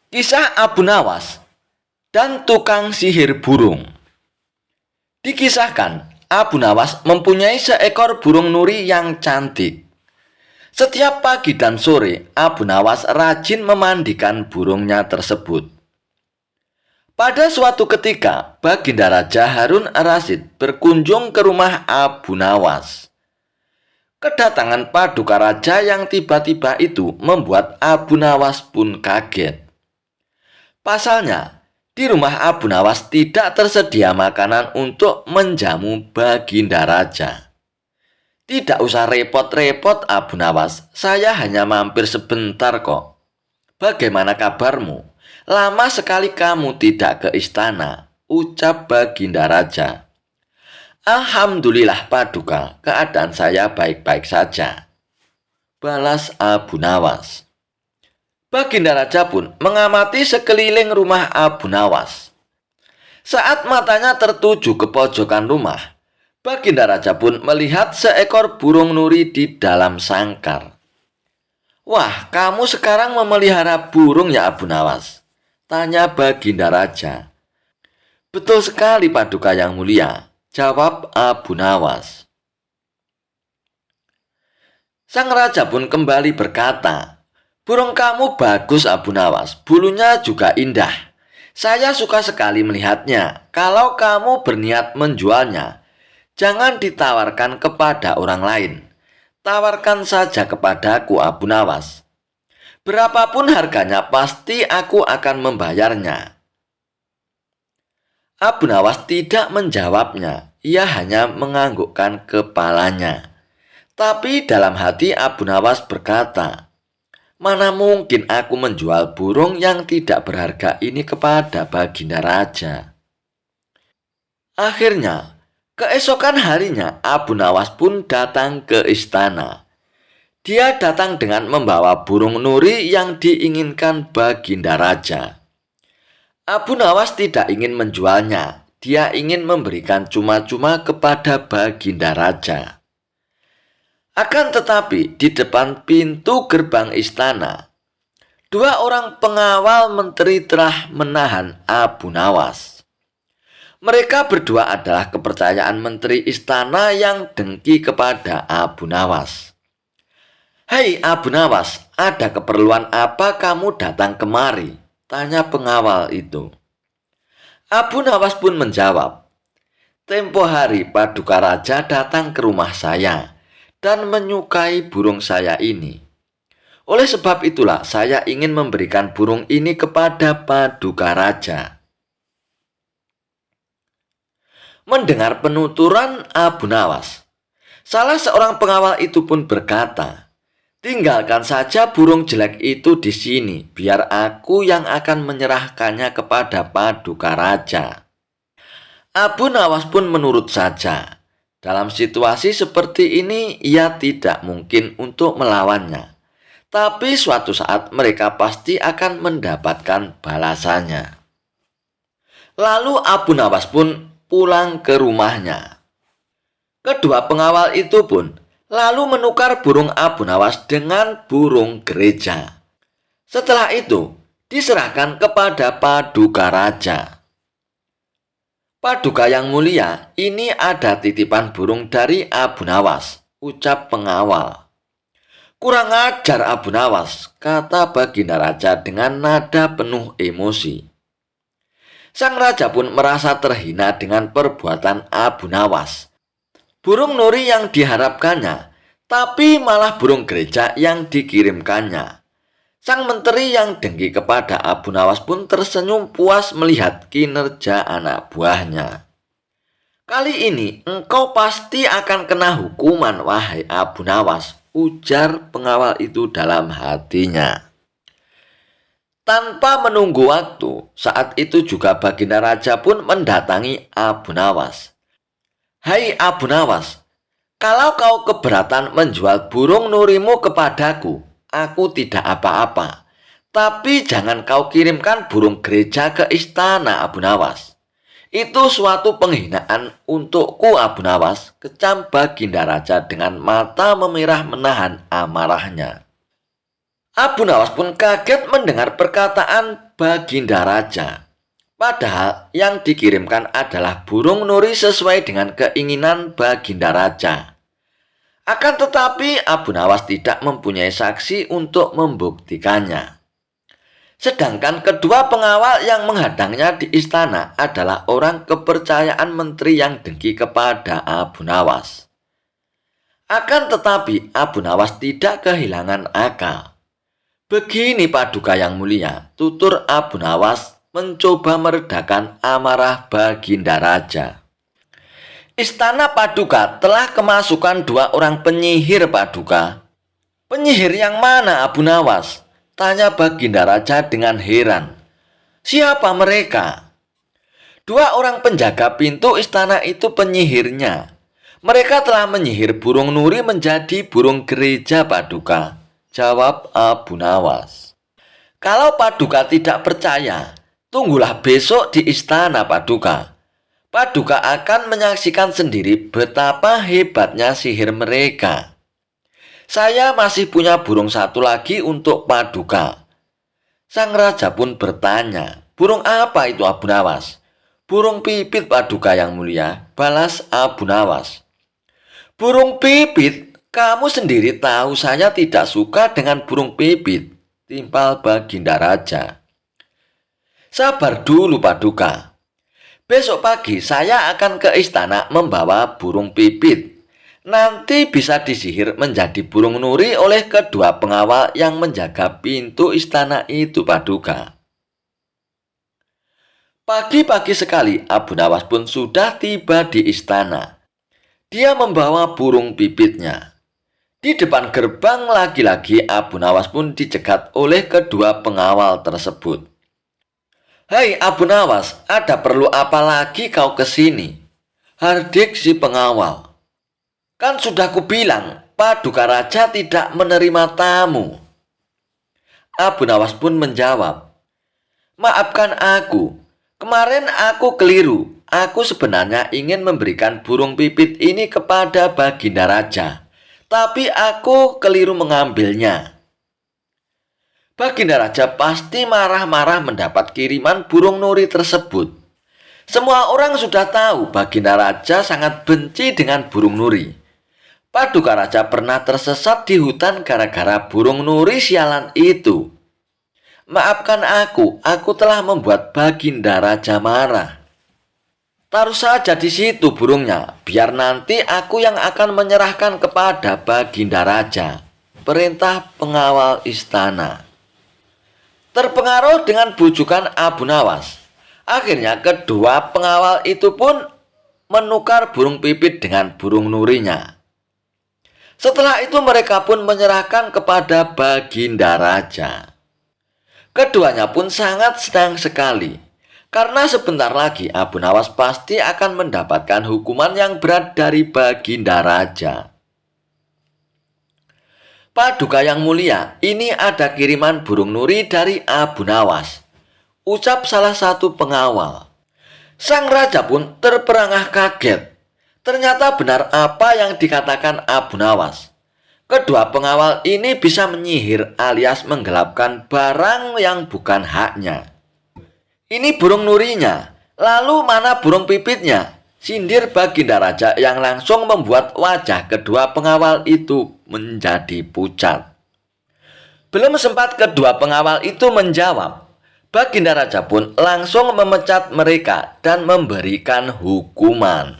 Kisah Abu Nawas dan tukang sihir burung. Dikisahkan, Abu Nawas mempunyai seekor burung nuri yang cantik. Setiap pagi dan sore, Abu Nawas rajin memandikan burungnya tersebut. Pada suatu ketika, Baginda Raja Harun Ar-Rasyid berkunjung ke rumah Abu Nawas. Kedatangan Paduka Raja yang tiba-tiba itu membuat Abu Nawas pun kaget. Pasalnya, di rumah Abu Nawas tidak tersedia makanan untuk menjamu Baginda Raja. Tidak usah repot-repot Abu Nawas, saya hanya mampir sebentar kok. Bagaimana kabarmu? Lama sekali kamu tidak ke istana, ucap Baginda Raja. Alhamdulillah Paduka, keadaan saya baik-baik saja, balas Abu Nawas. Baginda Raja pun mengamati sekeliling rumah Abu Nawas. Saat matanya tertuju ke pojokan rumah, Baginda Raja pun melihat seekor burung nuri di dalam sangkar. "Wah, kamu sekarang memelihara burung ya Abu Nawas?" tanya Baginda Raja. "Betul sekali Paduka yang mulia," jawab Abu Nawas. Sang raja pun kembali berkata, "Burung kamu bagus Abu Nawas, bulunya juga indah. Saya suka sekali melihatnya. Kalau kamu berniat menjualnya, jangan ditawarkan kepada orang lain. Tawarkan saja kepadaku Abu Nawas. Berapapun harganya pasti aku akan membayarnya." Abu Nawas tidak menjawabnya, ia hanya menganggukkan kepalanya. Tapi dalam hati Abu Nawas berkata, "Mana mungkin aku menjual burung yang tidak berharga ini kepada Baginda Raja." Akhirnya, keesokan harinya Abu Nawas pun datang ke istana. Dia datang dengan membawa burung nuri yang diinginkan Baginda Raja. Abu Nawas tidak ingin menjualnya, dia ingin memberikan cuma-cuma kepada Baginda Raja. Akan tetapi di depan pintu gerbang istana, dua orang pengawal menteri telah menahan Abu Nawas. Mereka berdua adalah kepercayaan menteri istana yang dengki kepada Abu Nawas. "Hei Abu Nawas, ada keperluan apa kamu datang kemari?" tanya pengawal itu. Abu Nawas pun menjawab, "Tempo hari Paduka Raja datang ke rumah saya dan menyukai burung saya ini. Oleh sebab itulah saya ingin memberikan burung ini kepada Paduka Raja." Mendengar penuturan Abu Nawas, salah seorang pengawal itu pun berkata, "Tinggalkan saja burung jelek itu di sini, biar aku yang akan menyerahkannya kepada Paduka Raja." Abu Nawas pun menurut saja. Dalam situasi seperti ini, ia tidak mungkin untuk melawannya. Tapi suatu saat mereka pasti akan mendapatkan balasannya. Lalu Abu Nawas pun pulang ke rumahnya. Kedua pengawal itu pun lalu menukar burung Abu Nawas dengan burung gereja. Setelah itu, diserahkan kepada Paduka Raja. "Paduka yang mulia, ini ada titipan burung dari Abu Nawas," ucap pengawal. "Kurang ajar Abu Nawas," kata Baginda Raja dengan nada penuh emosi. Sang raja pun merasa terhina dengan perbuatan Abu Nawas. Burung nuri yang diharapkannya, tapi malah burung gereja yang dikirimkannya. Sang menteri yang dengki kepada Abu Nawas pun tersenyum puas melihat kinerja anak buahnya. "Kali ini engkau pasti akan kena hukuman, wahai Abu Nawas," ujar pengawal itu dalam hatinya. Tanpa menunggu waktu, saat itu juga Baginda Raja pun mendatangi Abu Nawas. "Hai Abu Nawas, kalau kau keberatan menjual burung nurimu kepadaku, aku tidak apa-apa. Tapi jangan kau kirimkan burung gereja ke istana Abu Nawas. Itu suatu penghinaan untukku Abu Nawas," kecam Baginda Raja dengan mata memerah menahan amarahnya. Abu Nawas pun kaget mendengar perkataan Baginda Raja. Padahal yang dikirimkan adalah burung nuri sesuai dengan keinginan Baginda Raja. Akan tetapi Abu Nawas tidak mempunyai saksi untuk membuktikannya. Sedangkan kedua pengawal yang menghadangnya di istana adalah orang kepercayaan menteri yang dengki kepada Abu Nawas. Akan tetapi Abu Nawas tidak kehilangan akal. Begini Paduka yang mulia, tutur Abu Nawas mencoba meredakan amarah Baginda Raja. Istana Paduka telah kemasukan 2 orang penyihir Paduka. Penyihir yang mana Abu Nawas? Tanya Baginda Raja dengan heran. Siapa mereka? 2 orang penjaga pintu istana itu penyihirnya. Mereka telah menyihir burung nuri menjadi burung gereja Paduka. Jawab Abu Nawas. Kalau Paduka tidak percaya, tunggulah besok di istana Paduka. Paduka akan menyaksikan sendiri betapa hebatnya sihir mereka. Saya masih punya burung 1 lagi untuk Paduka. Sang raja pun bertanya, burung apa itu Abu Nawas? Burung pipit Paduka yang mulia, balas Abu Nawas. Burung pipit? Kamu sendiri tahu saya tidak suka dengan burung pipit, timpal Baginda Raja. Sabar dulu Paduka. Besok pagi saya akan ke istana membawa burung pipit. Nanti bisa disihir menjadi burung nuri oleh kedua pengawal yang menjaga pintu istana itu Paduka. Pagi-pagi sekali Abu Nawas pun sudah tiba di istana. Dia membawa burung pipitnya. Di depan gerbang lagi-lagi Abu Nawas pun dicegat oleh kedua pengawal tersebut. Hai Abu Nawas, ada perlu apa lagi kau ke sini? Hardik si pengawal. Kan sudah kubilang, Paduka Raja tidak menerima tamu. Abu Nawas pun menjawab, maafkan aku, kemarin aku keliru. Aku sebenarnya ingin memberikan burung pipit ini kepada Baginda Raja, tapi aku keliru mengambilnya. Baginda Raja pasti marah-marah mendapat kiriman burung nuri tersebut. Semua orang sudah tahu Baginda Raja sangat benci dengan burung nuri. Paduka Raja pernah tersesat di hutan gara-gara burung nuri sialan itu. Maafkan aku telah membuat Baginda Raja marah. Taruh saja di situ burungnya, biar nanti aku yang akan menyerahkan kepada Baginda Raja. Perintah pengawal istana. Terpengaruh dengan bujukan Abu Nawas, akhirnya kedua pengawal itu pun menukar burung pipit dengan burung nurinya. Setelah itu mereka pun menyerahkan kepada Baginda Raja. Keduanya pun sangat senang sekali, karena sebentar lagi Abu Nawas pasti akan mendapatkan hukuman yang berat dari Baginda Raja. Paduka yang mulia, ini ada kiriman burung nuri dari Abu Nawas, ucap salah satu pengawal. Sang raja pun terperangah kaget. Ternyata benar apa yang dikatakan Abu Nawas. Kedua pengawal ini bisa menyihir alias menggelapkan barang yang bukan haknya. Ini burung nurinya, lalu mana burung pipitnya? Sindir Baginda Raja yang langsung membuat wajah kedua pengawal itu menjadi pucat. Belum sempat kedua pengawal itu menjawab, Baginda Raja pun langsung memecat mereka dan memberikan hukuman.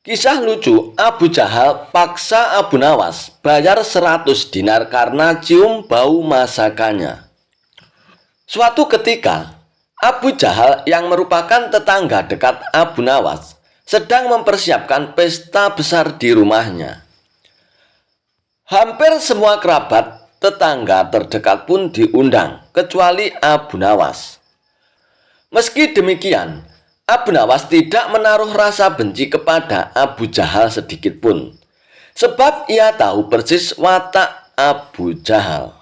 Kisah lucu, Abu Jahal paksa Abu Nawas bayar 100 dinar karena cium bau masakannya. Suatu ketika, Abu Jahal yang merupakan tetangga dekat Abu Nawas sedang mempersiapkan pesta besar di rumahnya. Hampir semua kerabat tetangga terdekat pun diundang, kecuali Abu Nawas. Meski demikian, Abu Nawas tidak menaruh rasa benci kepada Abu Jahal sedikit pun, sebab ia tahu persis watak Abu Jahal.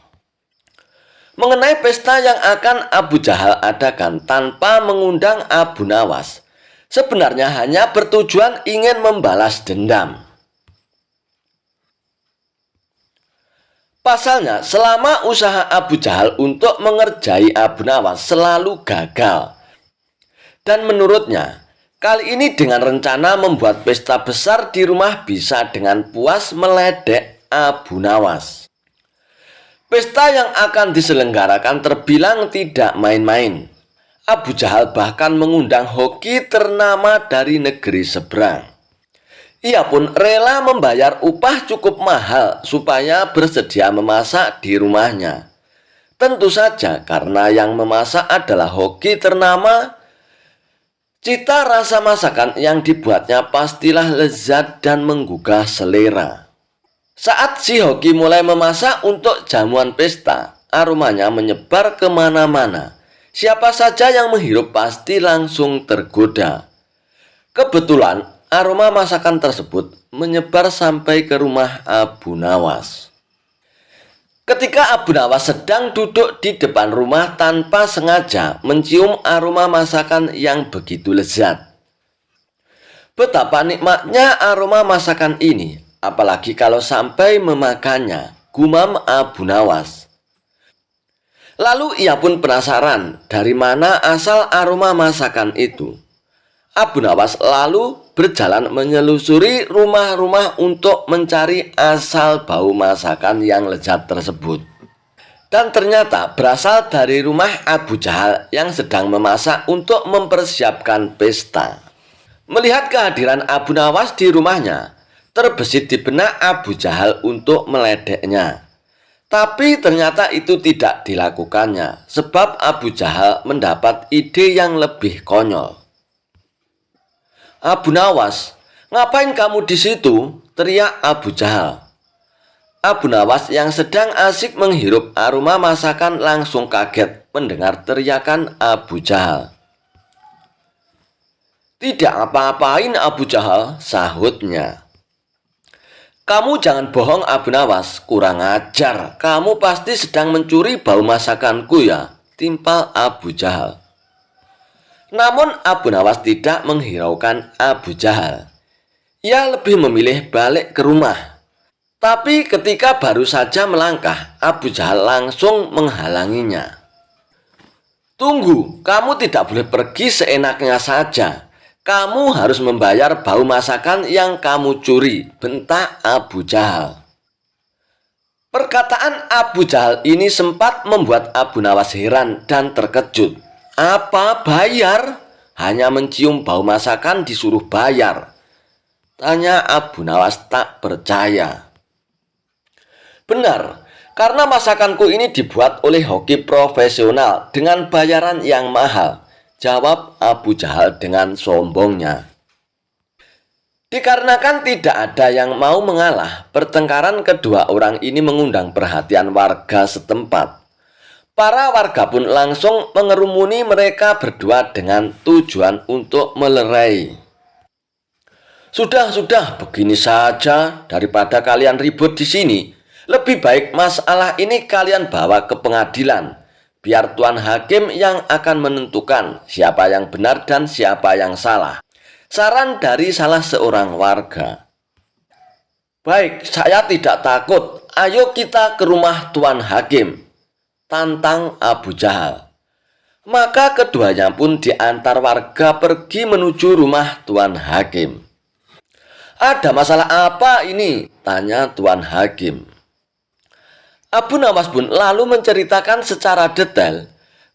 Mengenai pesta yang akan Abu Jahal adakan tanpa mengundang Abu Nawas, sebenarnya hanya bertujuan ingin membalas dendam. Pasalnya, selama usaha Abu Jahal untuk mengerjai Abu Nawas selalu gagal. Dan menurutnya, kali ini dengan rencana membuat pesta besar di rumah bisa dengan puas meledek Abu Nawas. Pesta yang akan diselenggarakan terbilang tidak main-main. Abu Jahal bahkan mengundang hoki ternama dari negeri seberang. Ia pun rela membayar upah cukup mahal supaya bersedia memasak di rumahnya. Tentu saja karena yang memasak adalah hoki ternama, cita rasa masakan yang dibuatnya pastilah lezat dan menggugah selera. Saat si hoki mulai memasak untuk jamuan pesta, aromanya menyebar kemana-mana. Siapa saja yang menghirup pasti langsung tergoda. Kebetulan, aroma masakan tersebut menyebar sampai ke rumah Abu Nawas. Ketika Abu Nawas sedang duduk di depan rumah tanpa sengaja mencium aroma masakan yang begitu lezat. Betapa nikmatnya aroma masakan ini, apalagi kalau sampai memakannya, gumam Abu Nawas. Lalu ia pun penasaran dari mana asal aroma masakan itu. Abu Nawas lalu berjalan menyelusuri rumah-rumah untuk mencari asal bau masakan yang lezat tersebut. Dan ternyata berasal dari rumah Abu Jahal yang sedang memasak untuk mempersiapkan pesta. Melihat kehadiran Abu Nawas di rumahnya, terbesit di benak Abu Jahal untuk meledeknya. Tapi ternyata itu tidak dilakukannya, sebab Abu Jahal mendapat ide yang lebih konyol. "Abu Nawas, ngapain kamu di situ?" teriak Abu Jahal. Abu Nawas yang sedang asik menghirup aroma masakan langsung kaget mendengar teriakan Abu Jahal. "Tidak apa-apain Abu Jahal," sahutnya. "Kamu jangan bohong Abu Nawas, kurang ajar. Kamu pasti sedang mencuri bau masakanku ya," timpal Abu Jahal. Namun Abu Nawas tidak menghiraukan Abu Jahal. Ia lebih memilih balik ke rumah. Tapi ketika baru saja melangkah, Abu Jahal langsung menghalanginya. "Tunggu, kamu tidak boleh pergi seenaknya saja. Kamu harus membayar bau masakan yang kamu curi," bentak Abu Jahal. Perkataan Abu Jahal ini sempat membuat Abu Nawas heran dan terkejut. "Apa bayar? Hanya mencium bau masakan disuruh bayar?" tanya Abu Nawas tak percaya. "Benar, karena masakanku ini dibuat oleh hoki profesional dengan bayaran yang mahal," jawab Abu Jahal dengan sombongnya. Dikarenakan tidak ada yang mau mengalah, pertengkaran kedua orang ini mengundang perhatian warga setempat. Para warga pun langsung mengerumuni mereka berdua dengan tujuan untuk melerai. Sudah, begini saja, daripada kalian ribut di sini, lebih baik masalah ini kalian bawa ke pengadilan. Biar Tuan Hakim yang akan menentukan siapa yang benar dan siapa yang salah." Saran dari salah seorang warga. "Baik, saya tidak takut. Ayo kita ke rumah Tuan Hakim," tantang Abu Jahal. Maka keduanya pun diantar warga pergi menuju rumah Tuan Hakim. "Ada masalah apa ini?" tanya Tuan Hakim. Abu Nawas pun lalu menceritakan secara detail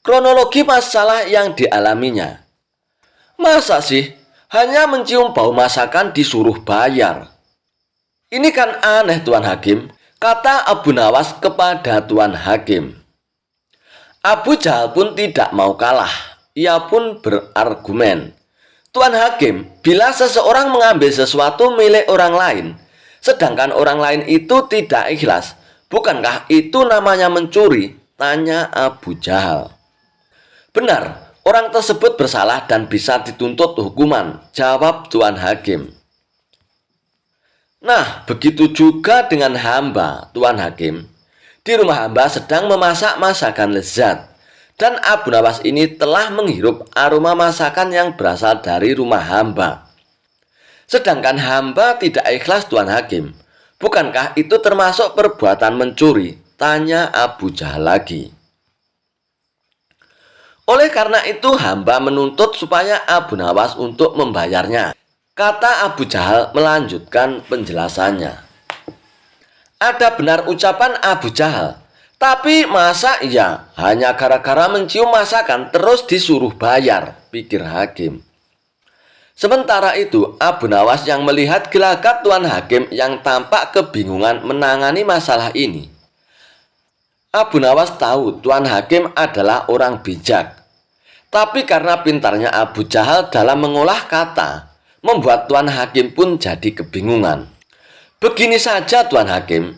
kronologi masalah yang dialaminya. "Masa sih hanya mencium bau masakan disuruh bayar? Ini kan aneh Tuan Hakim," kata Abu Nawas kepada Tuan Hakim. Abu Jahal pun tidak mau kalah. Ia pun berargumen, "Tuan Hakim, bila seseorang mengambil sesuatu milik orang lain, sedangkan orang lain itu tidak ikhlas, bukankah itu namanya mencuri?" tanya Abu Jahal. "Benar, orang tersebut bersalah dan bisa dituntut hukuman," jawab Tuan Hakim. "Nah, begitu juga dengan hamba, Tuan Hakim. Di rumah hamba sedang memasak masakan lezat, dan Abu Nawas ini telah menghirup aroma masakan yang berasal dari rumah hamba. Sedangkan hamba tidak ikhlas Tuan Hakim. Bukankah itu termasuk perbuatan mencuri? Tanya Abu Jahal lagi. Oleh karena itu hamba menuntut supaya Abu Nawas untuk membayarnya. Kata Abu Jahal melanjutkan penjelasannya. Ada benar ucapan Abu Jahal, tapi masa iya hanya gara-gara mencium masakan terus disuruh bayar, pikir hakim. Sementara itu Abu Nawas yang melihat gelagat Tuan Hakim yang tampak kebingungan menangani masalah ini. Abu Nawas tahu Tuan Hakim adalah orang bijak. Tapi karena pintarnya Abu Jahal dalam mengolah kata, membuat Tuan Hakim pun jadi kebingungan. Begini saja Tuan Hakim,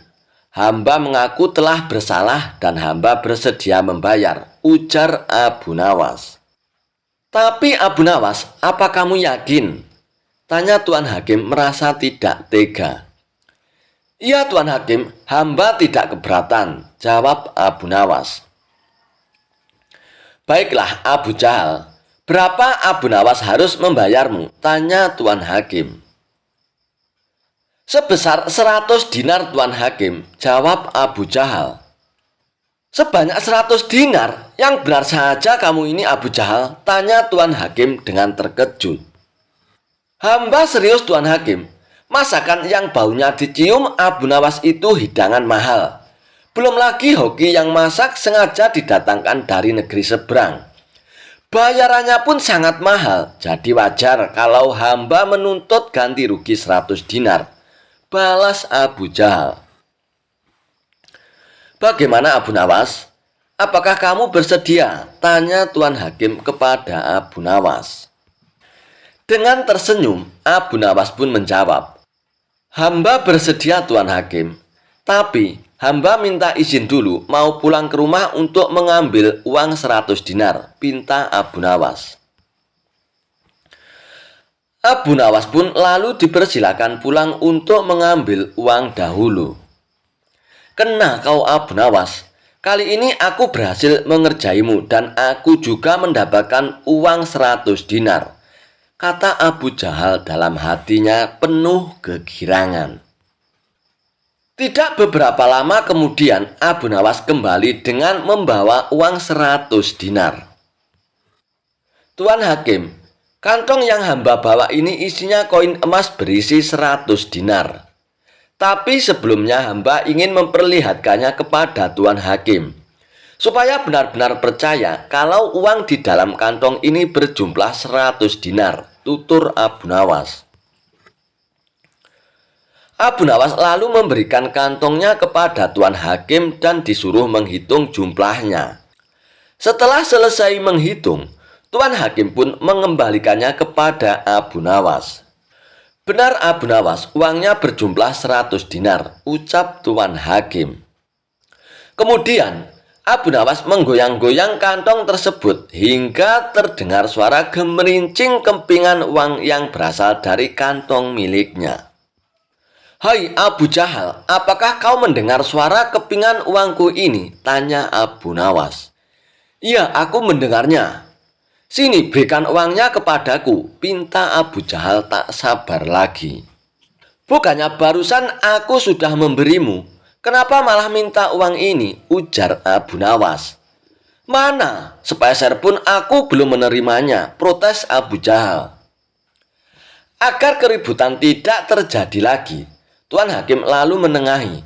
hamba mengaku telah bersalah dan hamba bersedia membayar, ujar Abu Nawas. Tapi Abu Nawas, apa kamu yakin? Tanya Tuan Hakim merasa tidak tega. Iya Tuan Hakim, hamba tidak keberatan, jawab Abu Nawas. Baiklah Abu Jahal, berapa Abu Nawas harus membayarmu? Tanya Tuan Hakim. Sebesar 100 dinar Tuan Hakim, jawab Abu Jahal. Sebanyak 100 dinar? Yang benar saja kamu ini Abu Jahal, tanya Tuan Hakim dengan terkejut. Hamba serius Tuan Hakim, masakan yang baunya dicium Abu Nawas itu hidangan mahal. Belum lagi hoki yang masak sengaja didatangkan dari negeri seberang. Bayarannya pun sangat mahal, jadi wajar kalau hamba menuntut ganti rugi 100 dinar. Balas Abu Jahal. Bagaimana Abu Nawas? Apakah kamu bersedia? Tanya Tuan Hakim kepada Abu Nawas. Dengan tersenyum, Abu Nawas pun menjawab, hamba bersedia Tuan Hakim, tapi hamba minta izin dulu mau pulang ke rumah untuk mengambil uang 100 dinar, pinta Abu Nawas. Abu Nawas pun lalu dipersilakan pulang untuk mengambil uang dahulu. Kena kau Abu Nawas, kali ini aku berhasil mengerjaimu dan aku juga mendapatkan uang 100 dinar, kata Abu Jahal dalam hatinya penuh kegirangan. Tidak beberapa lama kemudian Abu Nawas kembali dengan membawa uang 100 dinar. Tuan Hakim, kantong yang hamba bawa ini isinya koin emas berisi 100 dinar. Tapi sebelumnya hamba ingin memperlihatkannya kepada Tuan Hakim, supaya benar-benar percaya kalau uang di dalam kantong ini berjumlah 100 dinar, tutur Abu Nawas. Abu Nawas lalu memberikan kantongnya kepada Tuan Hakim dan disuruh menghitung jumlahnya. Setelah selesai menghitung, Tuan Hakim pun mengembalikannya kepada Abu Nawas. Benar Abu Nawas, uangnya berjumlah 100 dinar, ucap Tuan Hakim. Kemudian Abu Nawas menggoyang-goyang kantong tersebut hingga terdengar suara gemerincing kempingan uang yang berasal dari kantong miliknya. Hai Abu Jahal, apakah kau mendengar suara kepingan uangku ini? Tanya Abu Nawas. Iya, aku mendengarnya. Sini berikan uangnya kepadaku, pinta Abu Jahal tak sabar lagi. Bukannya barusan aku sudah memberimu, kenapa malah minta uang ini? Ujar Abu Nawas. Mana? Sepeser pun aku belum menerimanya, protes Abu Jahal. Agar keributan tidak terjadi lagi, Tuan Hakim lalu menengahi.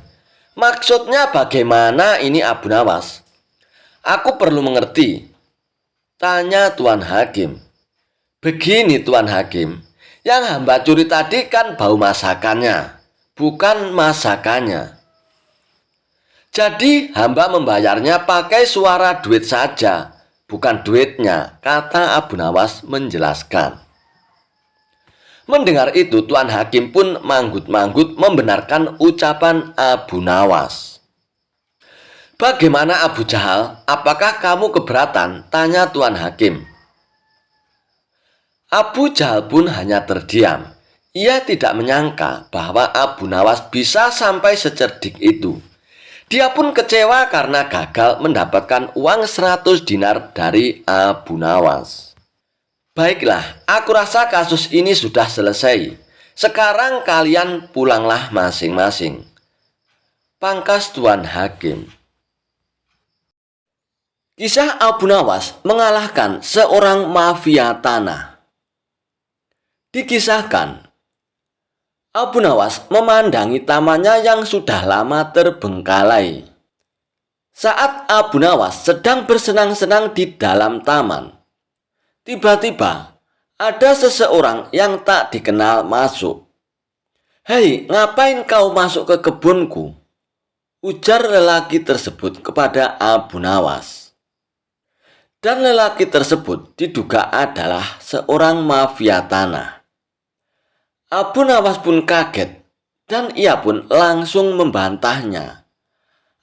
Maksudnya bagaimana ini Abu Nawas? Aku perlu mengerti, tanya Tuan Hakim. Begini Tuan Hakim, yang hamba curi tadi kan bau masakannya, bukan masakannya. Jadi hamba membayarnya pakai suara duit saja, bukan duitnya, kata Abu Nawas menjelaskan. Mendengar itu Tuan Hakim pun manggut-manggut membenarkan ucapan Abu Nawas. Bagaimana Abu Jahal? Apakah kamu keberatan? Tanya Tuan Hakim. Abu Jahal pun hanya terdiam. Ia tidak menyangka bahwa Abu Nawas bisa sampai secerdik itu. Dia pun kecewa karena gagal mendapatkan uang 100 dinar dari Abu Nawas. Baiklah, aku rasa kasus ini sudah selesai. Sekarang kalian pulanglah masing-masing, pangkas Tuan Hakim. Kisah Abu Nawas mengalahkan seorang mafia tanah. Dikisahkan, Abu Nawas memandangi tamannya yang sudah lama terbengkalai. Saat Abu Nawas sedang bersenang-senang di dalam taman, tiba-tiba ada seseorang yang tak dikenal masuk. "Hei, ngapain kau masuk ke kebunku?" ujar lelaki tersebut kepada Abu Nawas. Dan lelaki tersebut diduga adalah seorang mafia tanah. Abu Nawas pun kaget dan ia pun langsung membantahnya.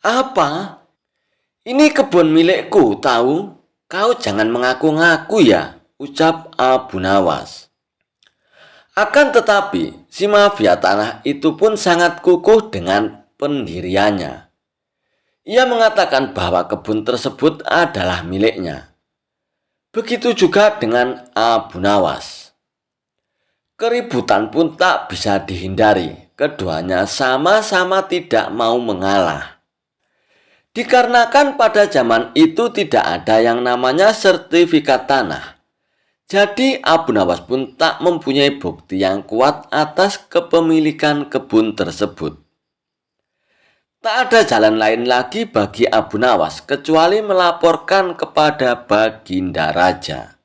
"Apa? Ini kebun milikku, tahu? Kau jangan mengaku-ngaku ya," ucap Abu Nawas. Akan tetapi, si mafia tanah itu pun sangat kukuh dengan pendiriannya. Ia mengatakan bahwa kebun tersebut adalah miliknya. Begitu juga dengan Abu Nawas. Keributan pun tak bisa dihindari. Keduanya sama-sama tidak mau mengalah. Dikarenakan pada zaman itu tidak ada yang namanya sertifikat tanah. Jadi Abu Nawas pun tak mempunyai bukti yang kuat atas kepemilikan kebun tersebut. Tak ada jalan lain lagi bagi Abu Nawas kecuali melaporkan kepada Baginda Raja.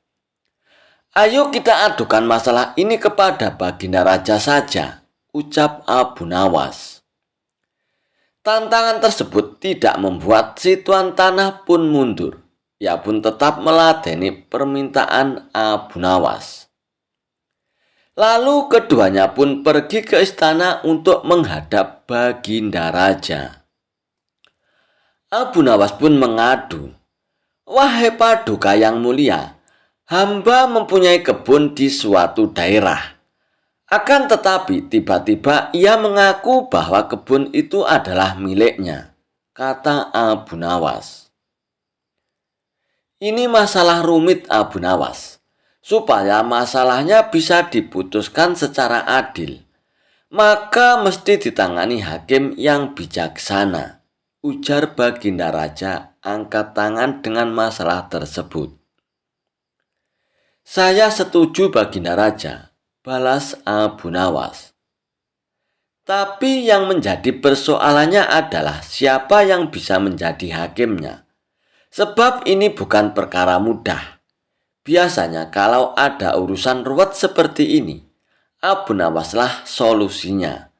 "Ayo kita adukan masalah ini kepada Baginda Raja saja," ucap Abu Nawas. Tantangan tersebut tidak membuat si tuan tanah pun mundur. Ia pun tetap meladeni permintaan Abu Nawas. Lalu keduanya pun pergi ke istana untuk menghadap Baginda Raja. Abu Nawas pun mengadu, "Wahai Paduka yang mulia, hamba mempunyai kebun di suatu daerah. Akan tetapi tiba-tiba ia mengaku bahwa kebun itu adalah miliknya," kata Abu Nawas. "Ini masalah rumit, Abu Nawas. Supaya masalahnya bisa diputuskan secara adil, maka mesti ditangani hakim yang bijaksana," ujar Baginda Raja angkat tangan dengan masalah tersebut. "Saya setuju, Baginda Raja," balas Abu Nawas. "Tapi yang menjadi persoalannya adalah siapa yang bisa menjadi hakimnya. Sebab ini bukan perkara mudah. Biasanya kalau ada urusan ruwet seperti ini, Abu Nawaslah solusinya.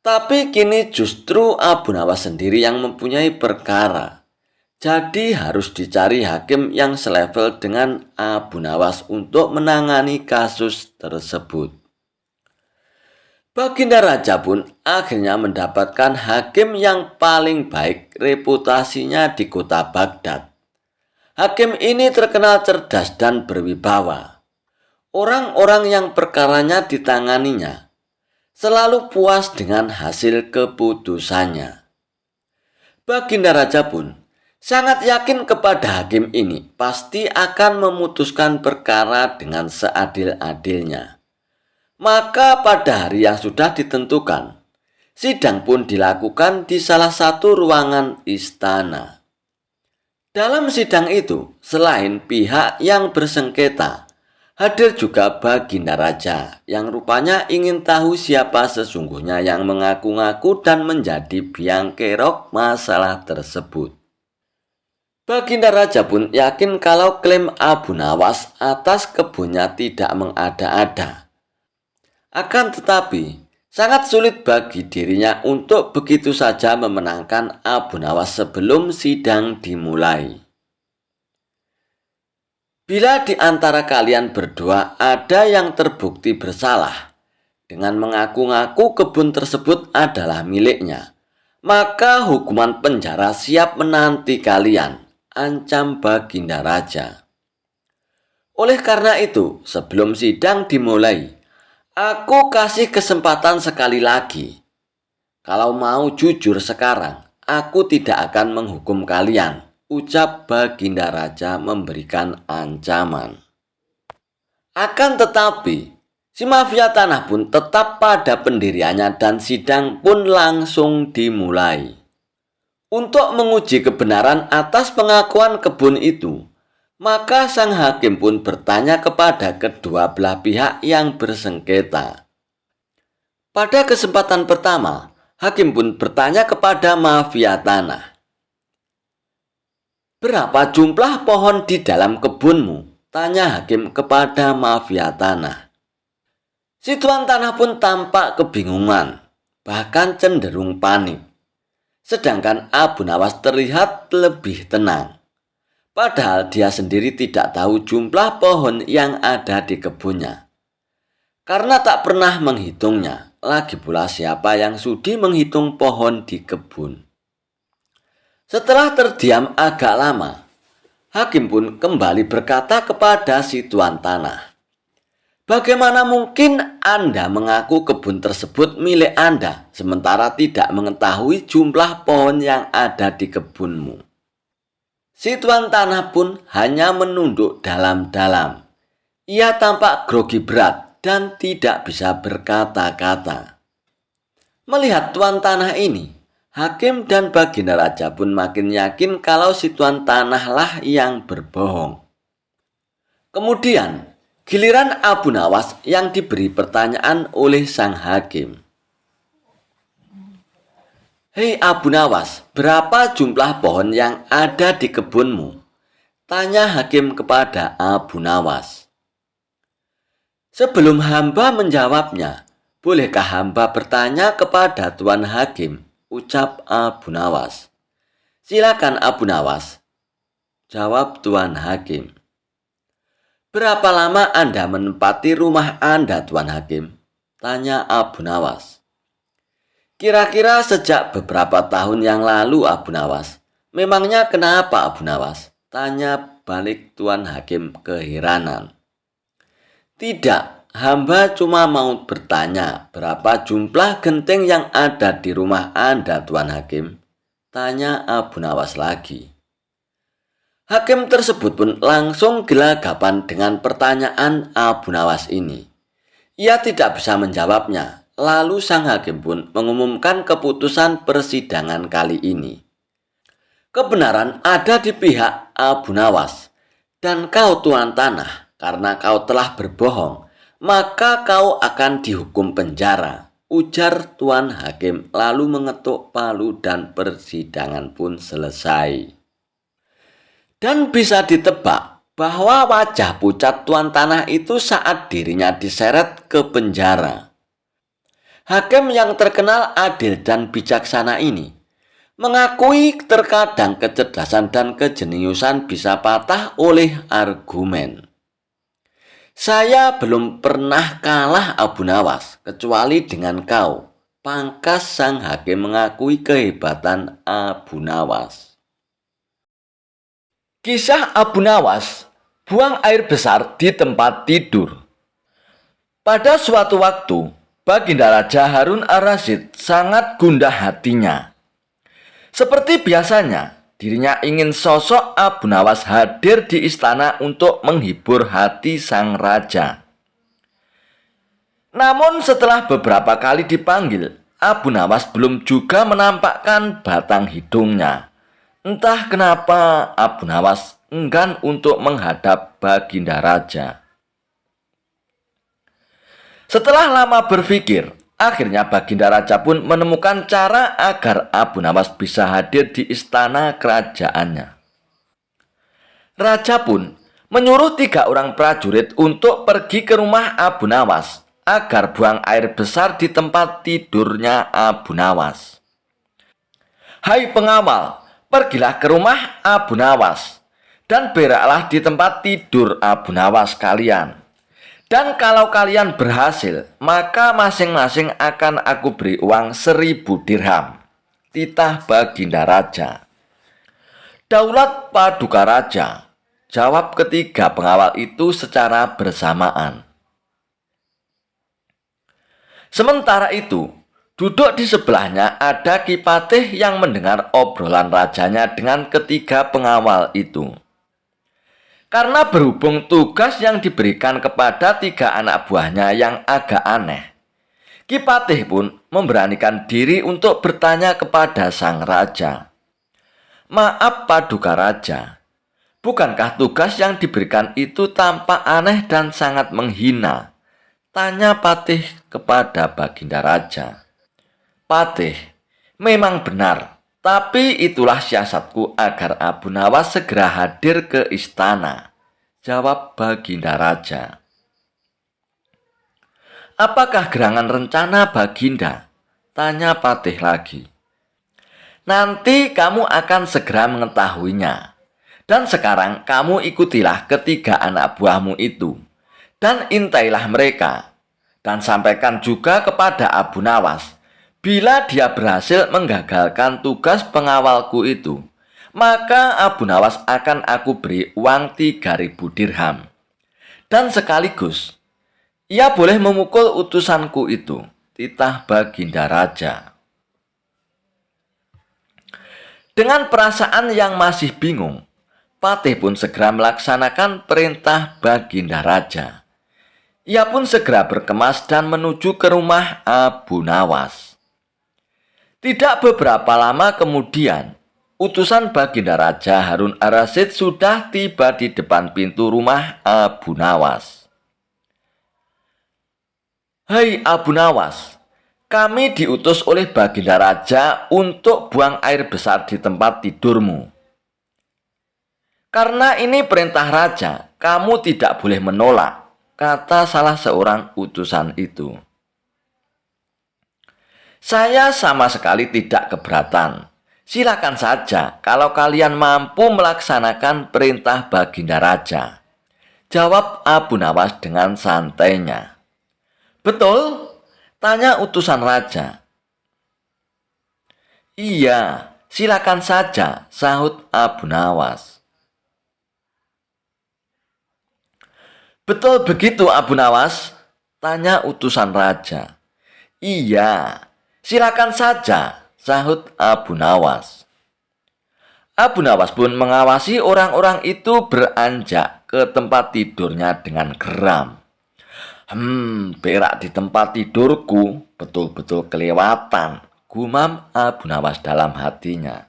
Tapi kini justru Abu Nawas sendiri yang mempunyai perkara. Jadi harus dicari hakim yang selevel dengan Abu Nawas untuk menangani kasus tersebut." Baginda Raja pun akhirnya mendapatkan hakim yang paling baik reputasinya di kota Baghdad. Hakim ini terkenal cerdas dan berwibawa. Orang-orang yang perkaranya ditanganinya selalu puas dengan hasil keputusannya. Baginda Raja pun sangat yakin kepada hakim ini pasti akan memutuskan perkara dengan seadil-adilnya. Maka pada hari yang sudah ditentukan, sidang pun dilakukan di salah satu ruangan istana. Dalam sidang itu, selain pihak yang bersengketa, hadir juga Baginda Raja yang rupanya ingin tahu siapa sesungguhnya yang mengaku-ngaku dan menjadi biang kerok masalah tersebut. Baginda Raja pun yakin kalau klaim Abu Nawas atas kebunnya tidak mengada-ada. Akan tetapi, sangat sulit bagi dirinya untuk begitu saja memenangkan Abu Nawas sebelum sidang dimulai. "Bila di antara kalian berdua ada yang terbukti bersalah dengan mengaku-ngaku kebun tersebut adalah miliknya, maka hukuman penjara siap menanti kalian," ancam Baginda Raja. "Oleh karena itu, sebelum sidang dimulai, aku kasih kesempatan sekali lagi. Kalau mau jujur sekarang, aku tidak akan menghukum kalian," ucap Baginda Raja memberikan ancaman. Akan tetapi, si mafia tanah pun tetap pada pendiriannya dan sidang pun langsung dimulai. Untuk menguji kebenaran atas pengakuan kebun itu, maka sang hakim pun bertanya kepada kedua belah pihak yang bersengketa. Pada kesempatan pertama, hakim pun bertanya kepada mafia tanah, "Berapa jumlah pohon di dalam kebunmu?" tanya hakim kepada mafia tanah. Si tuan tanah pun tampak kebingungan, bahkan cenderung panik. Sedangkan Abu Nawas terlihat lebih tenang. Padahal dia sendiri tidak tahu jumlah pohon yang ada di kebunnya. Karena tak pernah menghitungnya, lagi pula siapa yang sudi menghitung pohon di kebun. Setelah terdiam agak lama, hakim pun kembali berkata kepada si tuan tanah, "Bagaimana mungkin Anda mengaku kebun tersebut milik Anda, sementara tidak mengetahui jumlah pohon yang ada di kebunmu?" Si tuan tanah pun hanya menunduk dalam-dalam. Ia tampak grogi berat dan tidak bisa berkata-kata. Melihat tuan tanah ini, hakim dan baginda raja pun makin yakin kalau si tuan tanahlah yang berbohong. Kemudian, giliran Abu Nawas yang diberi pertanyaan oleh sang hakim. "Hei Abu Nawas, berapa jumlah pohon yang ada di kebunmu?" tanya hakim kepada Abu Nawas. "Sebelum hamba menjawabnya, bolehkah hamba bertanya kepada tuan hakim?" ucap Abu Nawas. "Silakan Abu Nawas," jawab tuan hakim. "Berapa lama Anda menempati rumah Anda, tuan hakim?" tanya Abu Nawas. "Kira-kira sejak beberapa tahun yang lalu, Abu Nawas." "Memangnya kenapa, Abu Nawas?" tanya balik tuan hakim keheranan. "Tidak, hamba cuma mau bertanya berapa jumlah genting yang ada di rumah Anda, tuan hakim," tanya Abu Nawas lagi. Hakim tersebut pun langsung gelagapan dengan pertanyaan Abu Nawas ini. Ia tidak bisa menjawabnya. Lalu sang hakim pun mengumumkan keputusan persidangan kali ini. "Kebenaran ada di pihak Abu Nawas. Dan kau tuan tanah, karena kau telah berbohong, maka kau akan dihukum penjara," ujar tuan hakim lalu mengetuk palu dan persidangan pun selesai. Dan bisa ditebak bahwa wajah pucat tuan tanah itu saat dirinya diseret ke penjara. Hakim yang terkenal adil dan bijaksana ini mengakui terkadang kecerdasan dan kejeniusan bisa patah oleh argumen. "Saya belum pernah kalah, Abu Nawas, kecuali dengan kau," pangkas sang hakim mengakui kehebatan Abu Nawas. Kisah Abu Nawas buang air besar di tempat tidur. Pada suatu waktu, Baginda Raja Harun ar-Rasyid sangat gundah hatinya. Seperti biasanya, dirinya ingin sosok Abu Nawas hadir di istana untuk menghibur hati sang raja. Namun setelah beberapa kali dipanggil, Abu Nawas belum juga menampakkan batang hidungnya. Entah kenapa Abu Nawas enggan untuk menghadap Baginda Raja. Setelah lama berpikir, akhirnya Baginda Raja pun menemukan cara agar Abu Nawas bisa hadir di istana kerajaannya. Raja pun menyuruh 3 orang prajurit untuk pergi ke rumah Abu Nawas agar buang air besar di tempat tidurnya Abu Nawas. "Hai pengawal, pergilah ke rumah Abu Nawas dan beraklah di tempat tidur Abu Nawas kalian. Dan kalau kalian berhasil, maka masing-masing akan aku beri uang 1000 dirham," titah Baginda Raja. "Daulat Paduka Raja," jawab ketiga pengawal itu secara bersamaan. Sementara itu, duduk di sebelahnya ada Ki Patih yang mendengar obrolan rajanya dengan ketiga pengawal itu. Karena berhubung tugas yang diberikan kepada 3 anak buahnya yang agak aneh, Ki Patih pun memberanikan diri untuk bertanya kepada sang raja. "Maaf Paduka Raja, bukankah tugas yang diberikan itu tampak aneh dan sangat menghina?" tanya Patih kepada Baginda Raja. "Patih, memang benar, tapi itulah siasatku agar Abu Nawas segera hadir ke istana," jawab Baginda Raja. "Apakah gerangan rencana Baginda?" tanya Patih lagi. "Nanti kamu akan segera mengetahuinya. Dan sekarang kamu ikutilah ketiga anak buahmu itu, dan intailah mereka, dan sampaikan juga kepada Abu Nawas, bila dia berhasil menggagalkan tugas pengawalku itu, maka Abu Nawas akan aku beri uang 3.000 dirham. Dan sekaligus, ia boleh memukul utusanku itu," titah Baginda Raja. Dengan perasaan yang masih bingung, Patih pun segera melaksanakan perintah Baginda Raja. Ia pun segera berkemas dan menuju ke rumah Abu Nawas. Tidak beberapa lama kemudian, utusan Baginda Raja Harun ar-Rasyid sudah tiba di depan pintu rumah Abu Nawas. "Hai Abu Nawas, kami diutus oleh Baginda Raja untuk buang air besar di tempat tidurmu. Karena ini perintah Raja, kamu tidak boleh menolak," kata salah seorang utusan itu. "Saya sama sekali tidak keberatan. Silakan saja kalau kalian mampu melaksanakan perintah Baginda Raja," jawab Abu Nawas dengan santainya. "Betul?" tanya utusan Raja. "Iya, silakan saja," sahut Abu Nawas. "Betul begitu Abu Nawas?" tanya utusan Raja. "Iya, silakan saja," sahut Abu Nawas. Abu Nawas pun mengawasi orang-orang itu beranjak ke tempat tidurnya dengan geram. Berak di tempat tidurku betul-betul kelewatan," gumam Abu Nawas dalam hatinya.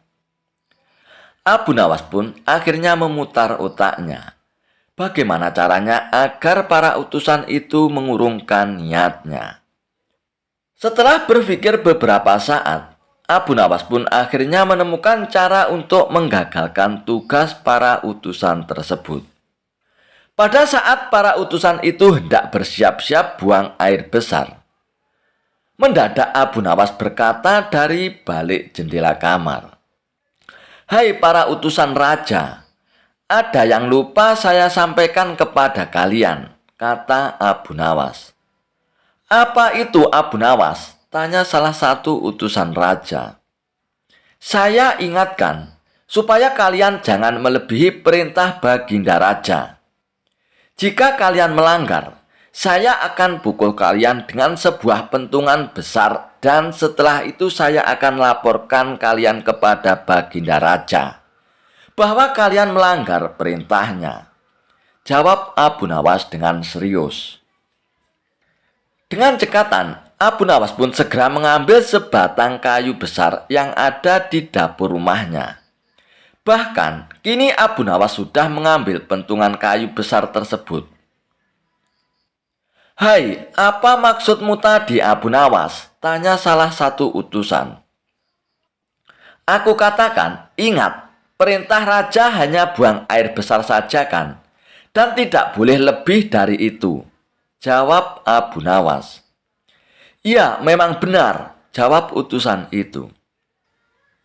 Abu Nawas pun akhirnya memutar otaknya. Bagaimana caranya agar para utusan itu mengurungkan niatnya? Setelah berpikir beberapa saat, Abu Nawas pun akhirnya menemukan cara untuk menggagalkan tugas para utusan tersebut. Pada saat para utusan itu hendak bersiap-siap buang air besar, mendadak Abu Nawas berkata dari balik jendela kamar, "Hai para utusan Raja, ada yang lupa saya sampaikan kepada kalian," kata Abu Nawas. "Apa itu Abu Nawas?" tanya salah satu utusan Raja. "Saya ingatkan supaya kalian jangan melebihi perintah Baginda Raja. Jika kalian melanggar, saya akan pukul kalian dengan sebuah pentungan besar, dan setelah itu saya akan laporkan kalian kepada Baginda Raja bahwa kalian melanggar perintahnya," jawab Abu Nawas dengan serius. Dengan cekatan, Abu Nawas pun segera mengambil sebatang kayu besar yang ada di dapur rumahnya. Bahkan, kini Abu Nawas sudah mengambil pentungan kayu besar tersebut. "Hai, apa maksudmu tadi Abu Nawas?" tanya salah satu utusan. "Aku katakan, ingat, perintah Raja hanya buang air besar saja kan? Dan tidak boleh lebih dari itu," jawab Abu Nawas. "Iya, memang benar," jawab utusan itu.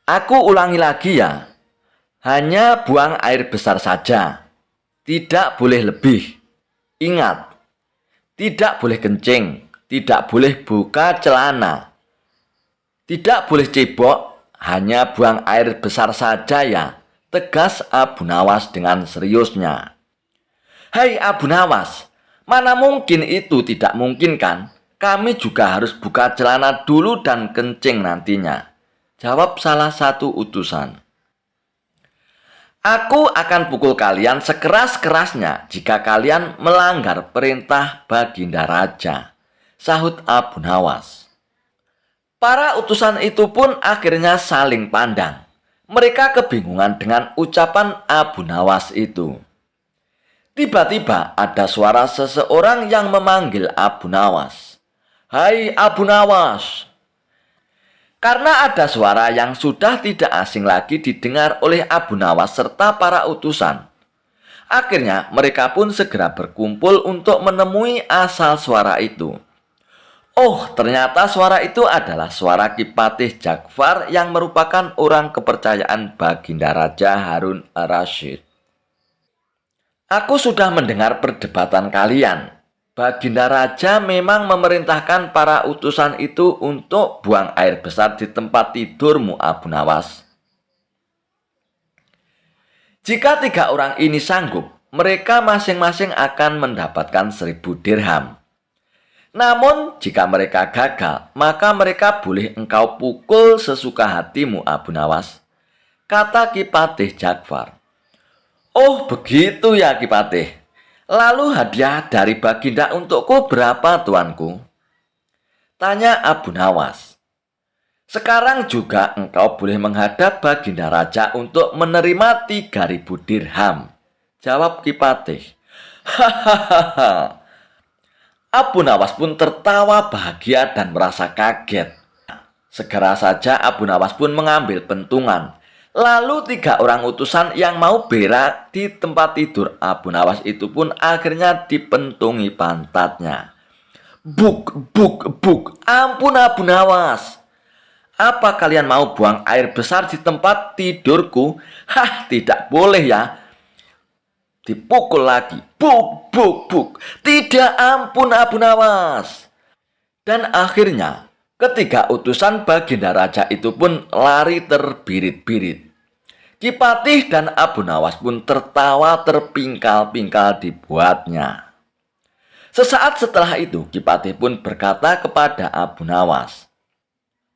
"Aku ulangi lagi ya, hanya buang air besar saja, tidak boleh lebih. Ingat, tidak boleh kencing, tidak boleh buka celana, tidak boleh cebok, hanya buang air besar saja ya," tegas Abu Nawas dengan seriusnya. "Hai Abu Nawas, mana mungkin itu tidak mungkin kan? Kami juga harus buka celana dulu dan kencing nantinya," jawab salah satu utusan. "Aku akan pukul kalian sekeras-kerasnya jika kalian melanggar perintah Baginda Raja," sahut Abu Nawas. Para utusan itu pun akhirnya saling pandang. Mereka kebingungan dengan ucapan Abu Nawas itu. Tiba-tiba ada suara seseorang yang memanggil Abu Nawas. "Hai Abu Nawas!" Karena ada suara yang sudah tidak asing lagi didengar oleh Abu Nawas serta para utusan. Akhirnya mereka pun segera berkumpul untuk menemui asal suara itu. Oh, ternyata suara itu adalah suara Kipatih Ja'far yang merupakan orang kepercayaan Baginda Raja Harun ar-Rasyid. "Aku sudah mendengar perdebatan kalian. Baginda Raja memang memerintahkan para utusan itu untuk buang air besar di tempat tidurmu, Abu Nawas. Jika 3 orang ini sanggup, mereka masing-masing akan mendapatkan 1000 dirham. Namun, jika mereka gagal, maka mereka boleh engkau pukul sesuka hatimu, Abu Nawas," kata Kipatih Ja'far. "Oh, begitu ya, Kipatih. Lalu hadiah dari Baginda untukku berapa, tuanku?" tanya Abu Nawas. "Sekarang juga engkau boleh menghadap Baginda Raja untuk menerima 3000 dirham, jawab Kipatih. Hahaha. Abu Nawas pun tertawa bahagia dan merasa kaget. Segera saja Abu Nawas pun mengambil pentungan. Lalu 3 orang utusan yang mau berak di tempat tidur Abu Nawas itu pun akhirnya dipentungi pantatnya. Buk, buk, buk. "Ampun Abu Nawas. Apa kalian mau buang air besar di tempat tidurku? Hah, tidak boleh ya." Dipukul lagi. Buk, buk, buk. "Tidak, ampun Abu Nawas." Dan akhirnya ketiga utusan Baginda Raja itu pun lari terbirit-birit. Kipatih dan Abu Nawas pun tertawa terpingkal-pingkal dibuatnya. Sesaat setelah itu, Kipatih pun berkata kepada Abu Nawas,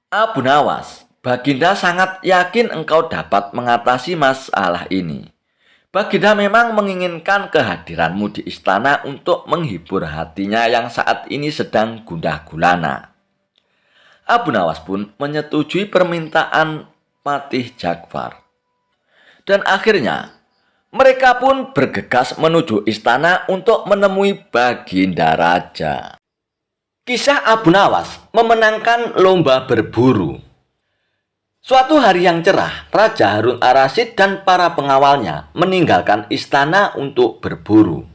"Abu Nawas, Baginda sangat yakin engkau dapat mengatasi masalah ini. Baginda memang menginginkan kehadiranmu di istana untuk menghibur hatinya yang saat ini sedang gundah gulana." Abu Nawas pun menyetujui permintaan Patih Ja'far. Dan akhirnya mereka pun bergegas menuju istana untuk menemui Baginda Raja. Kisah Abu Nawas memenangkan lomba berburu. Suatu hari yang cerah, Raja Harun ar-Rasyid dan para pengawalnya meninggalkan istana untuk berburu.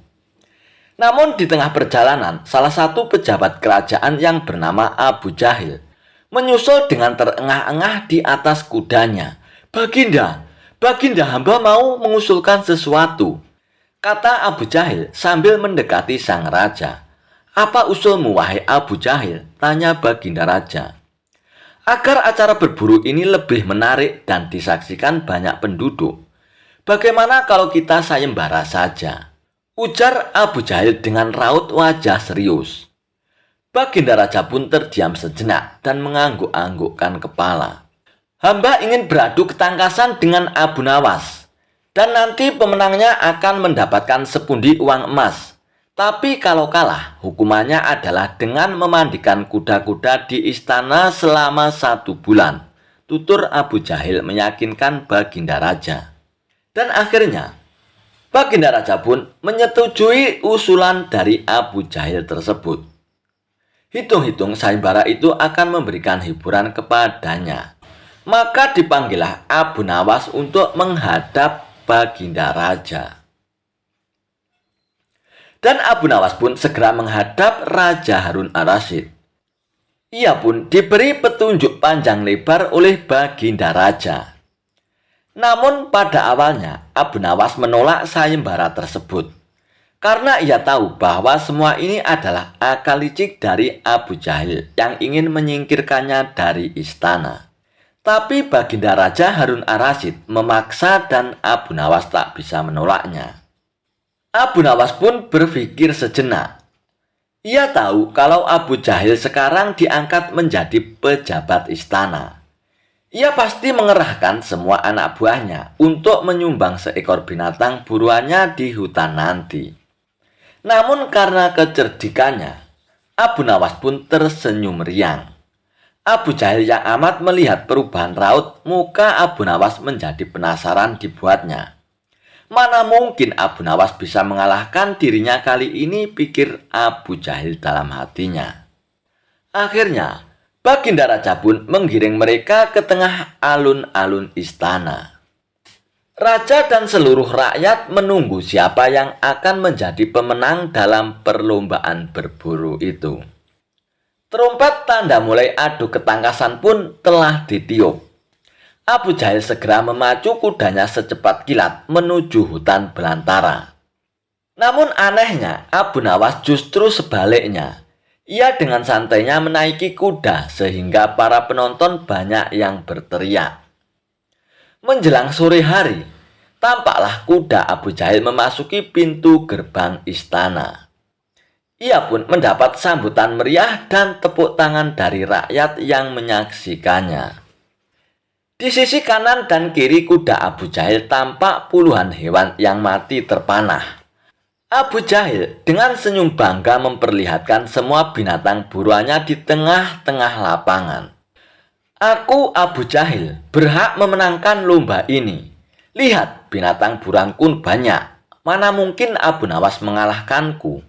Namun di tengah perjalanan, salah satu pejabat kerajaan yang bernama Abu Jahil menyusul dengan terengah-engah di atas kudanya. Baginda, hamba mau mengusulkan sesuatu," kata Abu Jahil sambil mendekati sang raja. "Apa usulmu, wahai Abu Jahil?" tanya Baginda Raja. "Agar acara berburu ini lebih menarik dan disaksikan banyak penduduk, bagaimana kalau kita sayembara saja?" ujar Abu Jahil dengan raut wajah serius. Baginda Raja pun terdiam sejenak dan mengangguk-anggukkan kepala. "Hamba ingin beradu ketangkasan dengan Abu Nawas, dan nanti pemenangnya akan mendapatkan sepundi uang emas. Tapi kalau kalah, hukumannya adalah dengan memandikan kuda-kuda di istana selama 1 bulan, tutur Abu Jahil meyakinkan Baginda Raja. Dan akhirnya, Baginda Raja pun menyetujui usulan dari Abu Jahil tersebut. Hitung-hitung sayembara itu akan memberikan hiburan kepadanya. Maka dipanggillah Abu Nawas untuk menghadap Baginda Raja. Dan Abu Nawas pun segera menghadap Raja Harun ar-Rasyid. Ia pun diberi petunjuk panjang lebar oleh Baginda Raja. Namun pada awalnya Abu Nawas menolak sayembara tersebut, karena ia tahu bahwa semua ini adalah akal licik dari Abu Jahil yang ingin menyingkirkannya dari istana. Tapi Baginda Raja Harun ar-Rasyid memaksa dan Abu Nawas tak bisa menolaknya. Abu Nawas pun berpikir sejenak. Ia tahu kalau Abu Jahil sekarang diangkat menjadi pejabat istana. Ia pasti mengerahkan semua anak buahnya untuk menyumbang seekor binatang buruannya di hutan nanti. Namun karena kecerdikannya, Abu Nawas pun tersenyum riang. Abu Jahil yang amat melihat perubahan raut muka Abu Nawas menjadi penasaran dibuatnya. Mana mungkin Abu Nawas bisa mengalahkan dirinya kali ini, pikir Abu Jahil dalam hatinya. Akhirnya, Baginda Raja pun menggiring mereka ke tengah alun-alun istana. Raja dan seluruh rakyat menunggu siapa yang akan menjadi pemenang dalam perlombaan berburu itu. Trompet tanda mulai adu ketangkasan pun telah ditiup. Abu Jahil segera memacu kudanya secepat kilat menuju hutan belantara. Namun anehnya, Abu Nawas justru sebaliknya. Ia dengan santainya menaiki kuda sehingga para penonton banyak yang berteriak. Menjelang sore hari, tampaklah kuda Abu Jahil memasuki pintu gerbang istana. Ia pun mendapat sambutan meriah dan tepuk tangan dari rakyat yang menyaksikannya. Di sisi kanan dan kiri kuda Abu Jahil tampak puluhan hewan yang mati terpanah. Abu Jahil dengan senyum bangga memperlihatkan semua binatang buruannya di tengah-tengah lapangan. Aku, Abu Jahil, berhak memenangkan lomba ini. Lihat, binatang buruanku banyak. Mana mungkin Abu Nawas mengalahkanku?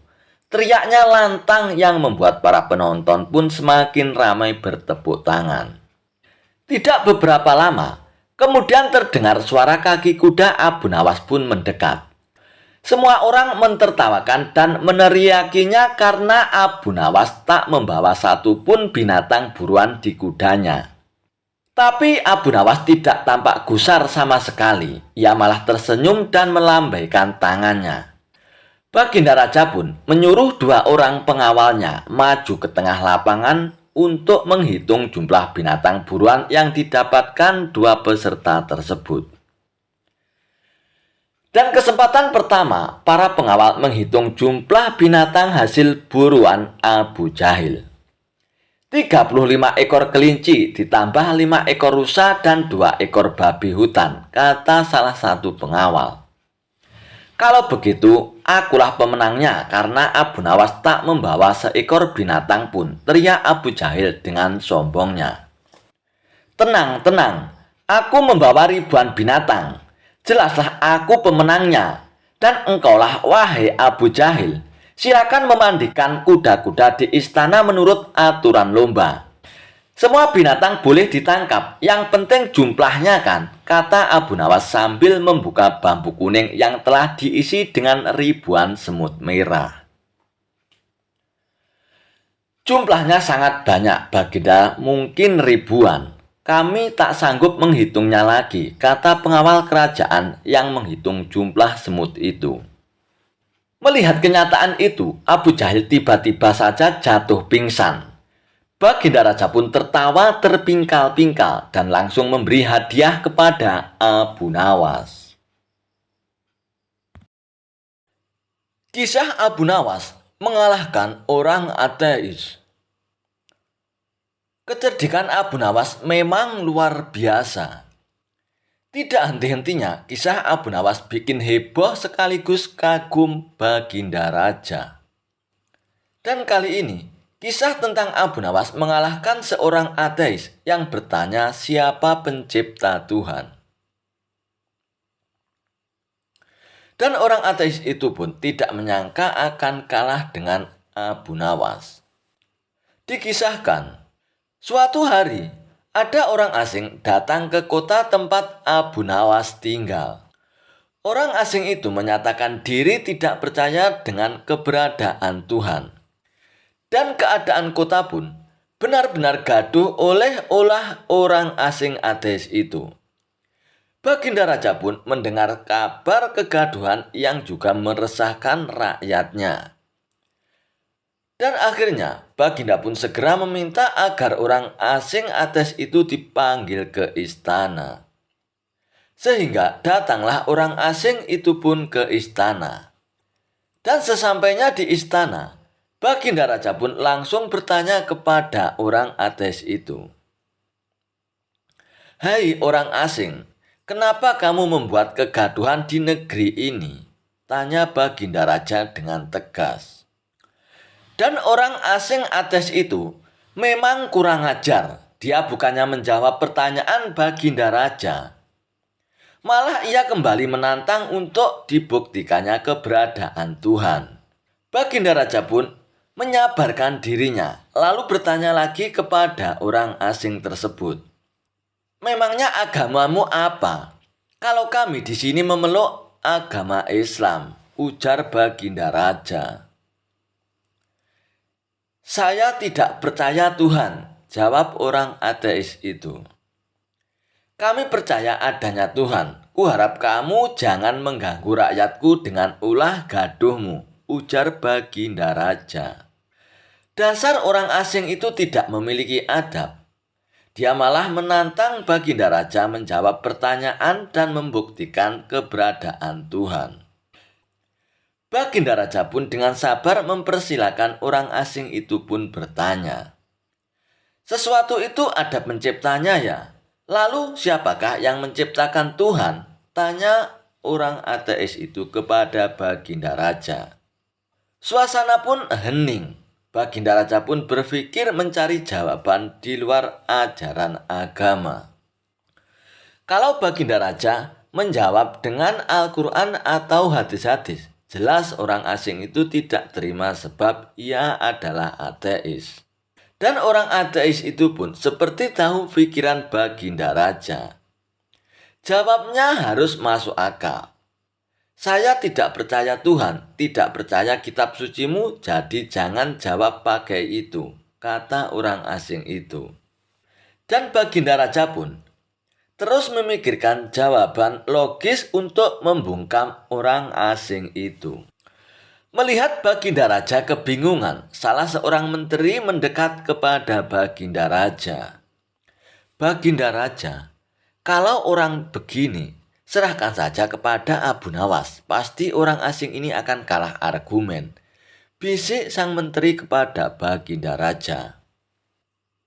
Teriaknya lantang yang membuat para penonton pun semakin ramai bertepuk tangan. Tidak beberapa lama, kemudian terdengar suara kaki kuda Abu Nawas pun mendekat. Semua orang mentertawakan dan meneriakinya karena Abu Nawas tak membawa satupun binatang buruan di kudanya. Tapi Abu Nawas tidak tampak gusar sama sekali. Ia malah tersenyum dan melambaikan tangannya. Baginda Raja pun menyuruh 2 orang pengawalnya maju ke tengah lapangan untuk menghitung jumlah binatang buruan yang didapatkan 2 peserta tersebut. Dan kesempatan pertama, para pengawal menghitung jumlah binatang hasil buruan Abu Jahil. 35 ekor kelinci ditambah 5 ekor rusa dan 2 ekor babi hutan, kata salah satu pengawal. Kalau begitu, akulah pemenangnya karena Abu Nawas tak membawa seekor binatang pun, teriak Abu Jahil dengan sombongnya. Tenang, tenang, aku membawa ribuan binatang. Jelaslah aku pemenangnya. Dan engkaulah, wahai Abu Jahil, silakan memandikan kuda-kuda di istana menurut aturan lomba. Semua binatang boleh ditangkap, yang penting jumlahnya kan, kata Abu Nawas sambil membuka bambu kuning yang telah diisi dengan ribuan semut merah. Jumlahnya sangat banyak, Baginda, mungkin ribuan. Kami tak sanggup menghitungnya lagi, kata pengawal kerajaan yang menghitung jumlah semut itu. Melihat kenyataan itu, Abu Jahil tiba-tiba saja jatuh pingsan. Baginda Raja pun tertawa terpingkal-pingkal dan langsung memberi hadiah kepada Abu Nawas. Kisah Abu Nawas mengalahkan orang ateis. Kecerdikan Abu Nawas memang luar biasa. Tidak henti-hentinya kisah Abu Nawas bikin heboh sekaligus kagum Baginda Raja. Dan kali ini, kisah tentang Abu Nawas mengalahkan seorang ateis yang bertanya siapa pencipta Tuhan. Dan orang ateis itu pun tidak menyangka akan kalah dengan Abu Nawas. Dikisahkan, suatu hari ada orang asing datang ke kota tempat Abu Nawas tinggal. Orang asing itu menyatakan diri tidak percaya dengan keberadaan Tuhan. Dan keadaan kota pun benar-benar gaduh oleh orang asing ateis itu. Baginda Raja pun mendengar kabar kegaduhan yang juga meresahkan rakyatnya. Dan akhirnya Baginda pun segera meminta agar orang asing ateis itu dipanggil ke istana. Sehingga datanglah orang asing itu pun ke istana. Dan sesampainya di istana, Baginda Raja pun langsung bertanya kepada orang ateis itu. Hai orang asing, kenapa kamu membuat kegaduhan di negeri ini? Tanya Baginda Raja dengan tegas. Dan orang asing ateis itu Memang kurang ajar, dia bukannya menjawab pertanyaan Baginda Raja. Malah ia kembali menantang untuk dibuktikannya keberadaan Tuhan. Baginda Raja pun menyabarkan dirinya, lalu bertanya lagi kepada orang asing tersebut. Memangnya agamamu apa? Kalau kami di sini memeluk agama Islam, ujar Baginda Raja. Saya tidak percaya Tuhan, jawab orang ateis itu. Kami percaya adanya Tuhan. Kuharap kamu jangan mengganggu rakyatku dengan ulah gaduhmu, ujar Baginda Raja. Dasar orang asing itu tidak memiliki adab. Dia malah menantang Baginda Raja menjawab pertanyaan dan membuktikan keberadaan Tuhan. Baginda Raja pun dengan sabar mempersilahkan orang asing itu pun bertanya. Sesuatu itu ada penciptanya ya? Lalu siapakah yang menciptakan Tuhan? Tanya orang ateis itu kepada Baginda Raja. Suasana pun hening. Baginda Raja pun berpikir mencari jawaban di luar ajaran agama. Kalau Baginda Raja menjawab dengan Al-Quran atau hadis-hadis, jelas orang asing itu tidak terima sebab ia adalah ateis. Dan orang ateis itu pun seperti tahu pikiran Baginda Raja. Jawabnya harus masuk akal. Saya tidak percaya Tuhan, tidak percaya kitab sucimu, jadi jangan jawab pakai itu, kata orang asing itu. Dan Baginda Raja pun terus memikirkan jawaban logis untuk membungkam orang asing itu. Melihat Baginda Raja kebingungan, salah seorang menteri mendekat kepada Baginda Raja. Baginda Raja, kalau orang begini, serahkan saja kepada Abu Nawas. Pasti orang asing ini akan kalah argumen, bisik sang menteri kepada Baginda Raja.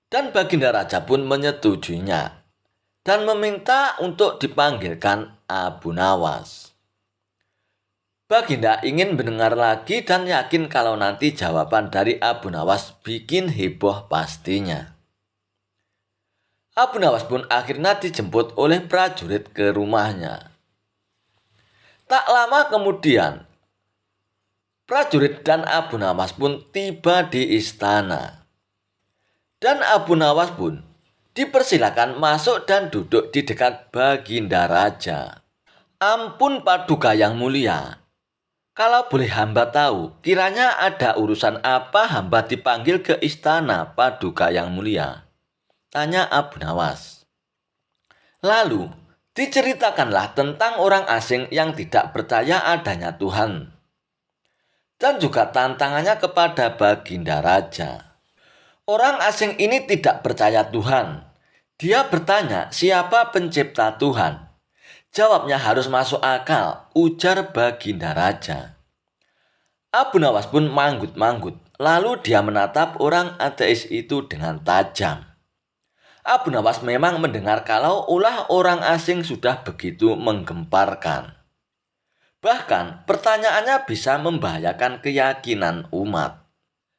Dan Baginda Raja pun menyetujuinya dan meminta untuk dipanggilkan Abu Nawas. Baginda ingin mendengar lagi dan yakin kalau nanti jawaban dari Abu Nawas bikin heboh pastinya. Abu Nawas pun akhirnya dijemput oleh prajurit ke rumahnya. Tak lama kemudian, prajurit dan Abu Nawas pun tiba di istana. Dan Abu Nawas pun dipersilakan masuk dan duduk di dekat Baginda Raja. Ampun Paduka yang mulia, kalau boleh hamba tahu, kiranya ada urusan apa hamba dipanggil ke istana Paduka yang mulia? Tanya Abu Nawas. Lalu diceritakanlah tentang orang asing yang tidak percaya adanya Tuhan. Dan juga tantangannya kepada Baginda Raja. Orang asing ini tidak percaya Tuhan. Dia bertanya siapa pencipta Tuhan. Jawabnya harus masuk akal, ujar Baginda Raja. Abu Nawas pun manggut-manggut, lalu dia menatap orang ateis itu dengan tajam. Abu Nawas memang mendengar kalau ulah orang asing sudah begitu menggemparkan. Bahkan pertanyaannya bisa membahayakan keyakinan umat.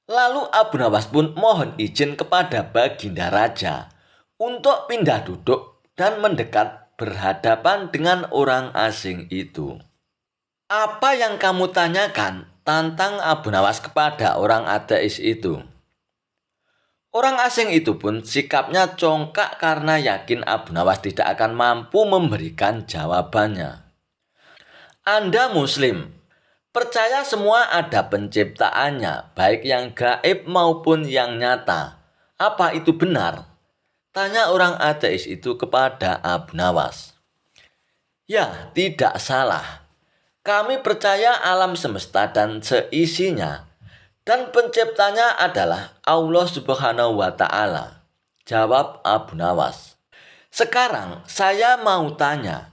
Lalu Abu Nawas pun mohon izin kepada Baginda Raja untuk pindah duduk dan mendekat berhadapan dengan orang asing itu. Apa yang kamu tanyakan? Tantang Abu Nawas kepada orang ateis itu. Orang asing itu pun sikapnya congkak karena yakin Abu Nawas tidak akan mampu memberikan jawabannya. Anda Muslim, percaya semua ada penciptaannya, baik yang gaib maupun yang nyata. Apa itu benar? Tanya orang ateis itu kepada Abu Nawas. Ya, tidak salah. Kami percaya alam semesta dan seisinya, dan penciptanya adalah Allah Subhanahu wa Ta'ala, jawab Abu Nawas. Sekarang saya mau tanya,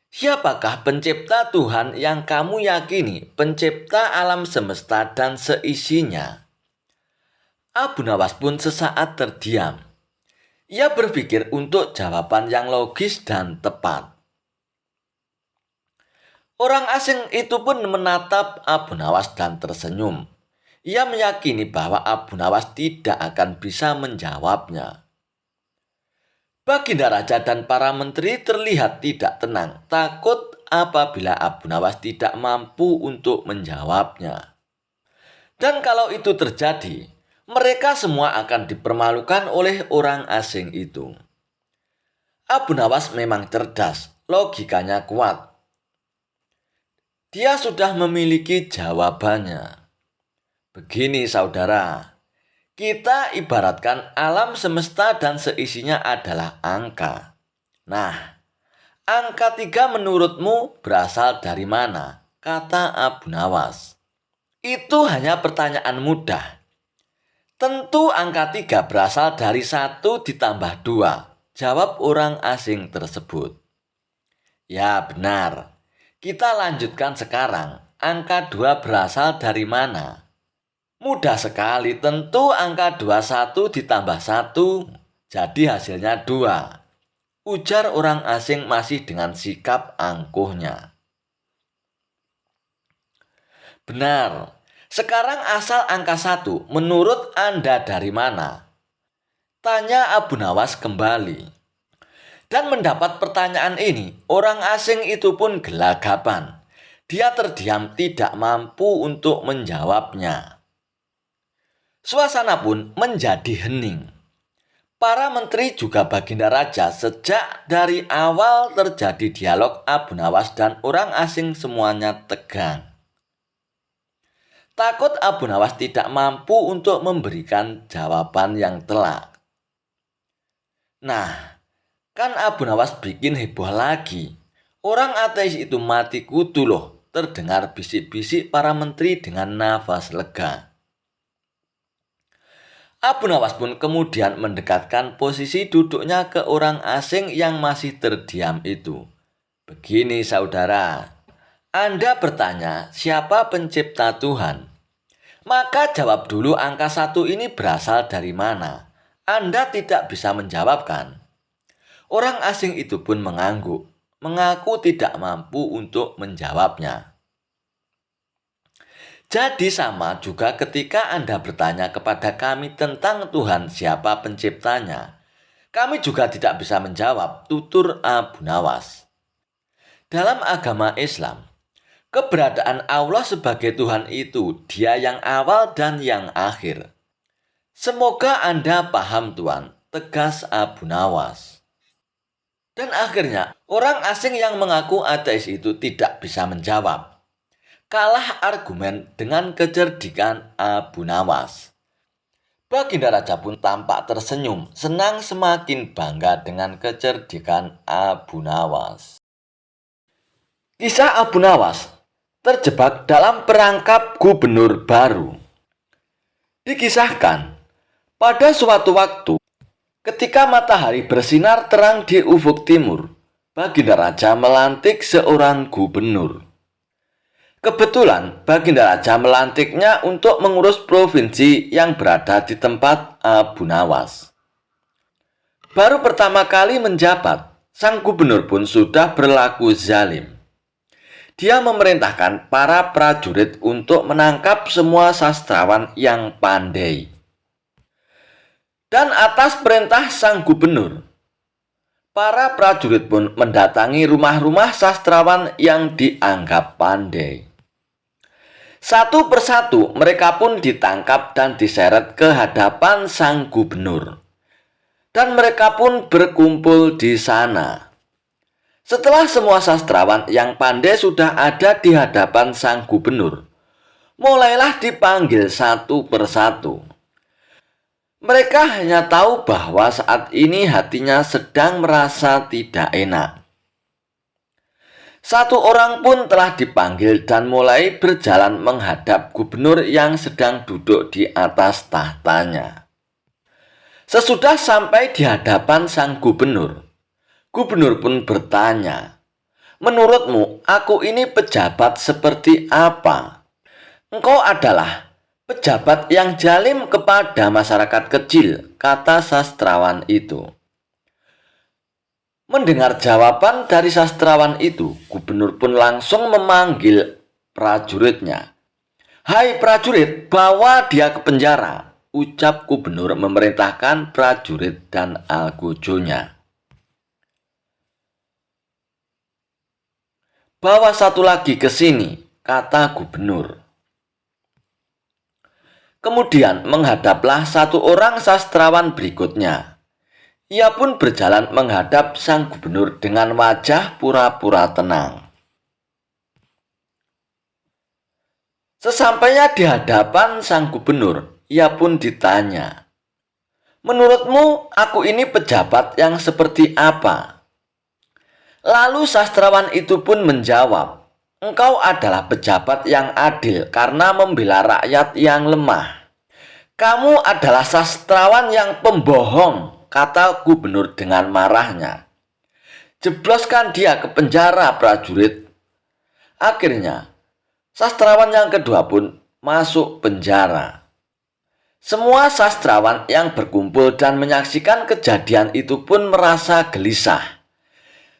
siapakah pencipta Tuhan yang kamu yakini pencipta alam semesta dan seisinya? Abu Nawas pun sesaat terdiam. Ia berpikir untuk jawaban yang logis dan tepat. Orang asing itu pun menatap Abu Nawas dan tersenyum. Ia meyakini bahwa Abu Nawas tidak akan bisa menjawabnya. Baginda raja dan para menteri terlihat tidak tenang, takut apabila Abu Nawas tidak mampu untuk menjawabnya. Dan kalau itu terjadi, mereka semua akan dipermalukan oleh orang asing itu. Abu Nawas memang cerdas, logikanya kuat. Dia sudah memiliki jawabannya. Begini saudara, kita ibaratkan alam semesta dan seisinya adalah angka. Nah, angka 3 menurutmu berasal dari mana? Kata Abu Nawas. Itu hanya pertanyaan mudah. Tentu angka 3 berasal dari 1 ditambah 2, jawab orang asing tersebut. Ya benar, kita lanjutkan sekarang. Angka 2 berasal dari mana? Mudah sekali, tentu angka 21 ditambah 1, jadi hasilnya 2. Ujar orang asing masih dengan sikap angkuhnya. Benar, sekarang asal angka 1 menurut Anda dari mana? Tanya Abu Nawas kembali. Dan mendapat pertanyaan ini, orang asing itu pun gelagapan. Dia terdiam tidak mampu untuk menjawabnya. Suasana pun menjadi hening. Para menteri juga baginda raja sejak dari awal terjadi dialog Abu Nawas dan orang asing semuanya tegang. Takut Abu Nawas tidak mampu untuk memberikan jawaban yang telak. Nah, kan Abu Nawas bikin heboh lagi. Orang ateis itu mati kutu loh, terdengar bisik-bisik para menteri dengan nafas lega. Abu Nawas pun kemudian mendekatkan posisi duduknya ke orang asing yang masih terdiam itu. Begini saudara, Anda bertanya siapa pencipta Tuhan? Maka jawab dulu angka 1 ini berasal dari mana? Anda tidak bisa menjawabkan. Orang asing itu pun mengangguk, mengaku tidak mampu untuk menjawabnya. Jadi sama juga ketika Anda bertanya kepada kami tentang Tuhan siapa penciptanya. Kami juga tidak bisa menjawab, tutur Abu Nawas. Dalam agama Islam, keberadaan Allah sebagai Tuhan itu Dia yang awal dan yang akhir. Semoga Anda paham Tuan, tegas Abu Nawas. Dan akhirnya orang asing yang mengaku ateis itu tidak bisa menjawab. Kalah argumen dengan kecerdikan Abu Nawas. Baginda raja pun tampak tersenyum, senang semakin bangga dengan kecerdikan Abu Nawas. Kisah Abu Nawas terjebak dalam perangkap gubernur baru. Dikisahkan, pada suatu waktu, ketika matahari bersinar terang di ufuk timur, baginda raja melantik seorang gubernur. Kebetulan baginda raja melantiknya untuk mengurus provinsi yang berada di tempat Abu Nawas. Baru pertama kali menjabat, sang gubernur pun sudah berlaku zalim. Dia memerintahkan para prajurit untuk menangkap semua sastrawan yang pandai. Dan atas perintah sang gubernur, para prajurit pun mendatangi rumah-rumah sastrawan yang dianggap pandai. Satu persatu mereka pun ditangkap dan diseret ke hadapan sang gubernur. Dan mereka pun berkumpul di sana. Setelah semua sastrawan yang pandai sudah ada di hadapan sang gubernur, mulailah dipanggil satu persatu. Mereka hanya tahu bahwa saat ini hatinya sedang merasa tidak enak. Satu orang pun telah dipanggil dan mulai berjalan menghadap gubernur yang sedang duduk di atas tahtanya. Sesudah sampai di hadapan sang gubernur, gubernur pun bertanya, "Menurutmu, aku ini pejabat seperti apa?" "Engkau adalah pejabat yang zalim kepada masyarakat kecil," kata sastrawan itu. Mendengar jawaban dari sastrawan itu, gubernur pun langsung memanggil prajuritnya. "Hai prajurit, bawa dia ke penjara," ucap gubernur memerintahkan prajurit dan algojonya. "Bawa satu lagi ke sini," kata gubernur. Kemudian menghadaplah satu orang sastrawan berikutnya. Ia pun berjalan menghadap sang gubernur dengan wajah pura-pura tenang. Sesampainya di hadapan sang gubernur, ia pun ditanya, "Menurutmu aku ini pejabat yang seperti apa?" Lalu sastrawan itu pun menjawab, "Engkau adalah pejabat yang adil karena membela rakyat yang lemah." "Kamu adalah sastrawan yang pembohong," kata gubernur dengan marahnya. "Jebloskan dia ke penjara, prajurit." Akhirnya, sastrawan yang kedua pun masuk penjara. Semua sastrawan yang berkumpul dan menyaksikan kejadian itu pun merasa gelisah.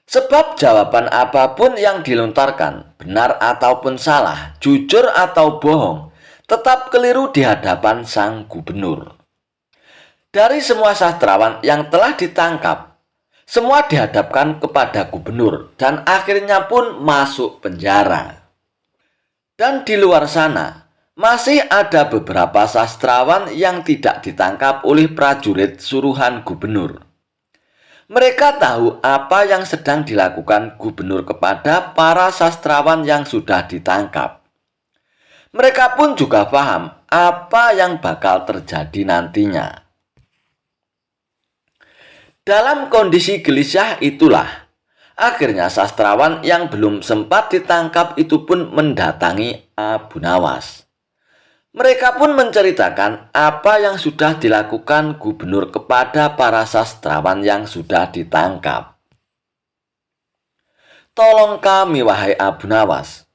Sebab jawaban apapun yang dilontarkan, benar ataupun salah, jujur atau bohong, tetap keliru di hadapan sang gubernur. Dari semua sastrawan yang telah ditangkap, semua dihadapkan kepada gubernur dan akhirnya pun masuk penjara. Dan di luar sana, masih ada beberapa sastrawan yang tidak ditangkap oleh prajurit suruhan gubernur. Mereka tahu apa yang sedang dilakukan gubernur kepada para sastrawan yang sudah ditangkap. Mereka pun juga paham apa yang bakal terjadi nantinya. Dalam kondisi gelisah itulah, akhirnya sastrawan yang belum sempat ditangkap itu pun mendatangi Abu Nawas. Mereka pun menceritakan apa yang sudah dilakukan gubernur kepada para sastrawan yang sudah ditangkap. "Tolong kami, wahai Abu Nawas.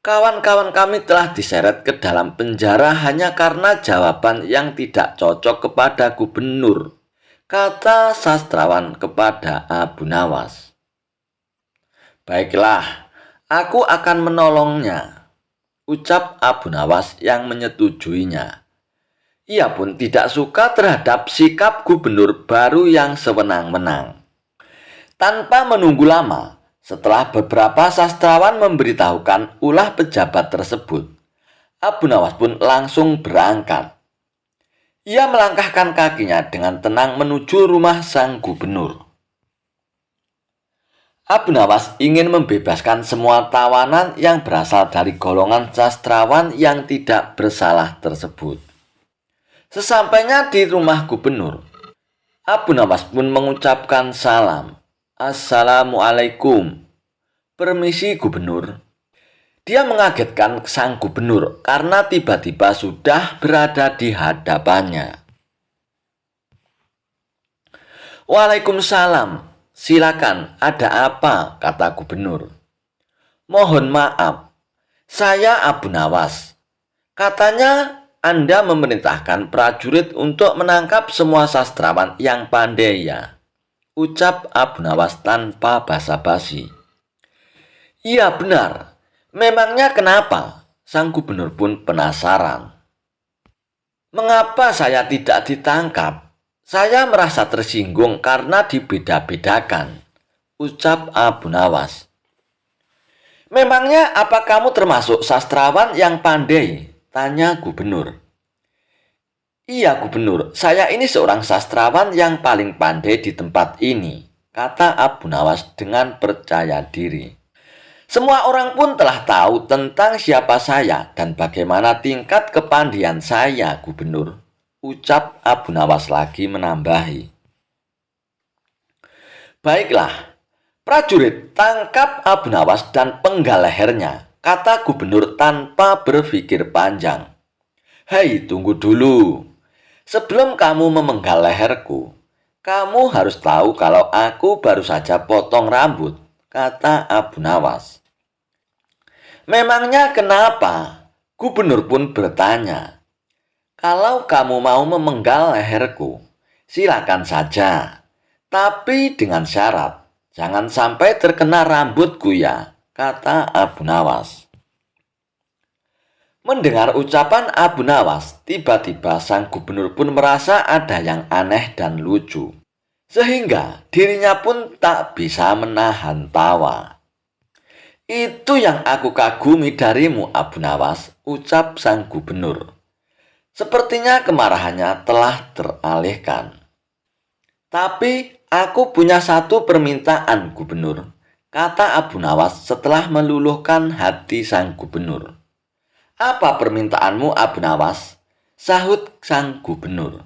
Kawan-kawan kami telah diseret ke dalam penjara hanya karena jawaban yang tidak cocok kepada gubernur," kata sastrawan kepada Abu Nawas. "Baiklah, aku akan menolongnya," ucap Abu Nawas yang menyetujuinya. Ia pun tidak suka terhadap sikap gubernur baru yang sewenang-wenang. Tanpa menunggu lama, setelah beberapa sastrawan memberitahukan ulah pejabat tersebut, Abu Nawas pun langsung berangkat. Ia melangkahkan kakinya dengan tenang menuju rumah sang gubernur. Abu Nawas ingin membebaskan semua tawanan yang berasal dari golongan sastrawan yang tidak bersalah tersebut. Sesampainya di rumah gubernur, Abu Nawas pun mengucapkan salam. "Assalamualaikum." "Permisi, gubernur." Dia mengagetkan sang gubernur karena tiba-tiba sudah berada di hadapannya. "Waalaikumsalam. Silakan, ada apa?" kata gubernur. "Mohon maaf, saya Abu Nawas. Katanya Anda memerintahkan prajurit untuk menangkap semua sastrawan yang pandai, ya?" ucap Abu Nawas tanpa basa-basi. "Iya, benar. Memangnya kenapa?" sang gubernur pun penasaran. "Mengapa saya tidak ditangkap? Saya merasa tersinggung karena dibeda-bedakan," ucap Abu Nawas. "Memangnya apa kamu termasuk sastrawan yang pandai?" tanya gubernur. "Iya, gubernur, saya ini seorang sastrawan yang paling pandai di tempat ini," kata Abu Nawas dengan percaya diri. "Semua orang pun telah tahu tentang siapa saya dan bagaimana tingkat kepandaian saya, gubernur," ucap Abu Nawas lagi menambahi. "Baiklah, prajurit, tangkap Abu Nawas dan penggal lehernya," kata gubernur tanpa berpikir panjang. "Hei, tunggu dulu. Sebelum kamu memenggal leherku, kamu harus tahu kalau aku baru saja potong rambut," kata Abu Nawas. "Memangnya kenapa?" gubernur pun bertanya. "Kalau kamu mau memenggal leherku, silakan saja. Tapi dengan syarat, jangan sampai terkena rambutku, ya," kata Abu Nawas. Mendengar ucapan Abu Nawas, tiba-tiba sang gubernur pun merasa ada yang aneh dan lucu. Sehingga dirinya pun tak bisa menahan tawa. "Itu yang aku kagumi darimu, Abu Nawas," ucap sang gubernur. Sepertinya kemarahannya telah teralihkan. "Tapi aku punya satu permintaan, gubernur," kata Abu Nawas setelah meluluhkan hati sang gubernur. "Apa permintaanmu, Abu Nawas?" sahut sang gubernur.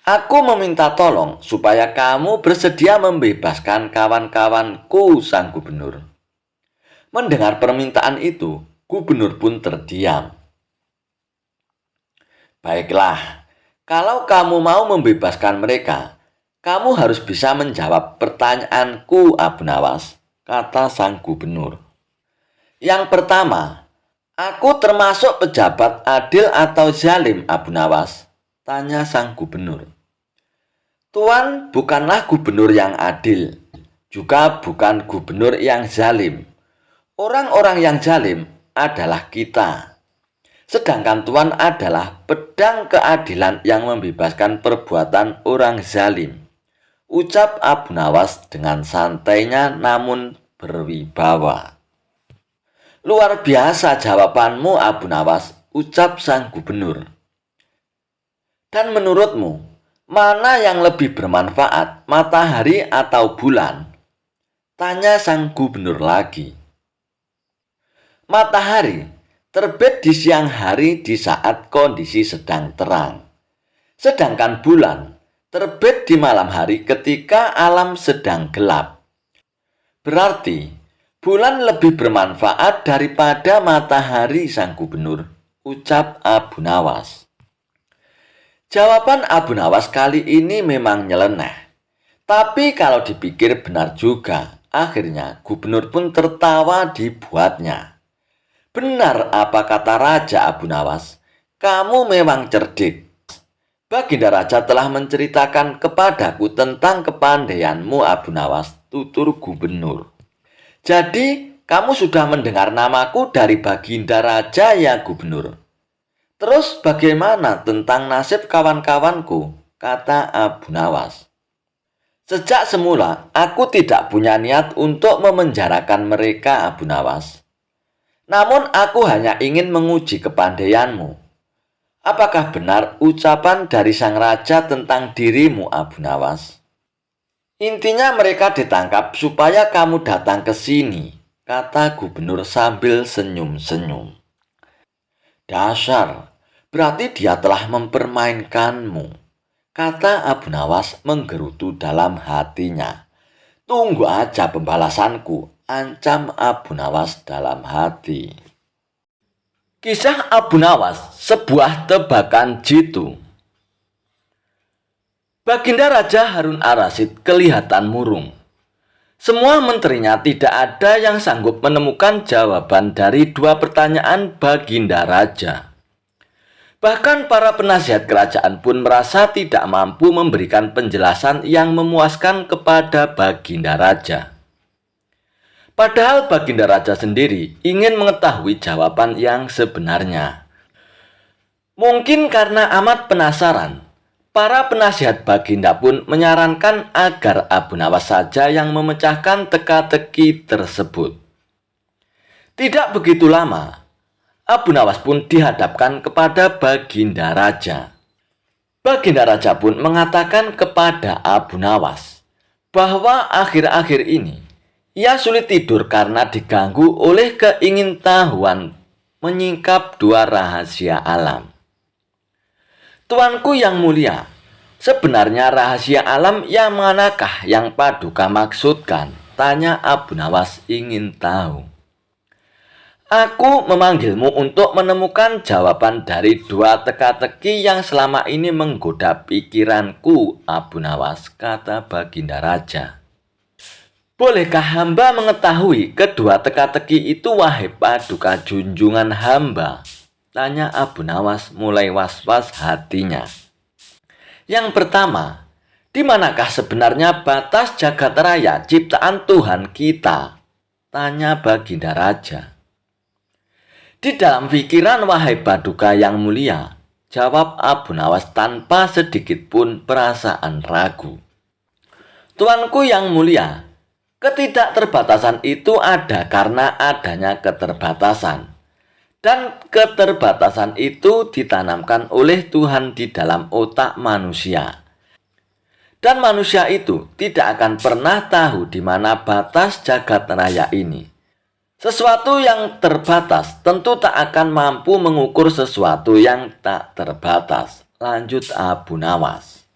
"Aku meminta tolong supaya kamu bersedia membebaskan kawan-kawanku," sang gubernur. Mendengar permintaan itu, gubernur pun terdiam. "Baiklah, kalau kamu mau membebaskan mereka, kamu harus bisa menjawab pertanyaanku, Abu Nawas," kata sang gubernur. "Yang pertama, aku termasuk pejabat adil atau zalim, Abu Nawas?" tanya sang gubernur. "Tuan bukanlah gubernur yang adil, juga bukan gubernur yang zalim. Orang-orang yang zalim adalah kita. Sedangkan Tuan adalah pedang keadilan yang membebaskan perbuatan orang zalim," ucap Abu Nawas dengan santainya namun berwibawa. "Luar biasa jawabanmu, Abu Nawas," ucap sang gubernur. "Dan menurutmu, mana yang lebih bermanfaat, matahari atau bulan?" tanya sang gubernur lagi. "Matahari terbit di siang hari di saat kondisi sedang terang. Sedangkan bulan terbit di malam hari ketika alam sedang gelap. Berarti bulan lebih bermanfaat daripada matahari, sang gubernur," ucap Abu Nawas. Jawaban Abu Nawas kali ini memang nyeleneh. Tapi kalau dipikir benar juga, akhirnya gubernur pun tertawa dibuatnya. "Benar apa kata Raja, Abu Nawas, kamu memang cerdik. Baginda Raja telah menceritakan kepadaku tentang kepandaianmu, Abu Nawas," tutur gubernur. "Jadi, kamu sudah mendengar namaku dari Baginda Raja ya, gubernur? Terus bagaimana tentang nasib kawan-kawanku?" kata Abu Nawas. "Sejak semula, aku tidak punya niat untuk memenjarakan mereka, Abu Nawas. Namun aku hanya ingin menguji kepandaianmu. Apakah benar ucapan dari sang raja tentang dirimu, Abu Nawas? Intinya mereka ditangkap supaya kamu datang ke sini," kata gubernur sambil senyum-senyum. "Dasar, berarti dia telah mempermainkanmu," kata Abu Nawas menggerutu dalam hatinya. "Tunggu aja pembalasanku," ancam Abu Nawas dalam hati. Kisah Abu Nawas, sebuah tebakan jitu. Baginda Raja Harun ar-Rasyid kelihatan murung. Semua menterinya tidak ada yang sanggup menemukan jawaban dari dua pertanyaan Baginda Raja. Bahkan para penasihat kerajaan pun merasa tidak mampu memberikan penjelasan yang memuaskan kepada Baginda Raja. Padahal Baginda Raja sendiri ingin mengetahui jawaban yang sebenarnya. Mungkin karena amat penasaran, para penasihat Baginda pun menyarankan agar Abu Nawas saja yang memecahkan teka-teki tersebut. Tidak begitu lama, Abu Nawas pun dihadapkan kepada Baginda Raja. Baginda Raja pun mengatakan kepada Abu Nawas bahwa akhir-akhir ini ia sulit tidur karena diganggu oleh keingintahuan menyingkap dua rahasia alam. "Tuanku yang mulia, sebenarnya rahasia alam yang manakah yang Paduka maksudkan?" tanya Abu Nawas ingin tahu. "Aku memanggilmu untuk menemukan jawaban dari dua teka-teki yang selama ini menggoda pikiranku, Abu Nawas," kata Baginda Raja. "Bolehkah hamba mengetahui kedua teka-teki itu, wahai Paduka junjungan hamba?" tanya Abu Nawas mulai was-was hatinya. "Yang pertama, di manakah sebenarnya batas jagat raya ciptaan Tuhan kita?" tanya Baginda Raja. Di dalam pikiran wahai Paduka yang mulia, jawab Abu Nawas tanpa sedikit pun perasaan ragu. Tuanku yang mulia, ketidakterbatasan itu ada karena adanya keterbatasan. Dan keterbatasan itu ditanamkan oleh Tuhan di dalam otak manusia. Dan manusia itu tidak akan pernah tahu di mana batas jagat raya ini. Sesuatu yang terbatas tentu tak akan mampu mengukur sesuatu yang tak terbatas. Lanjut Abu Nawas.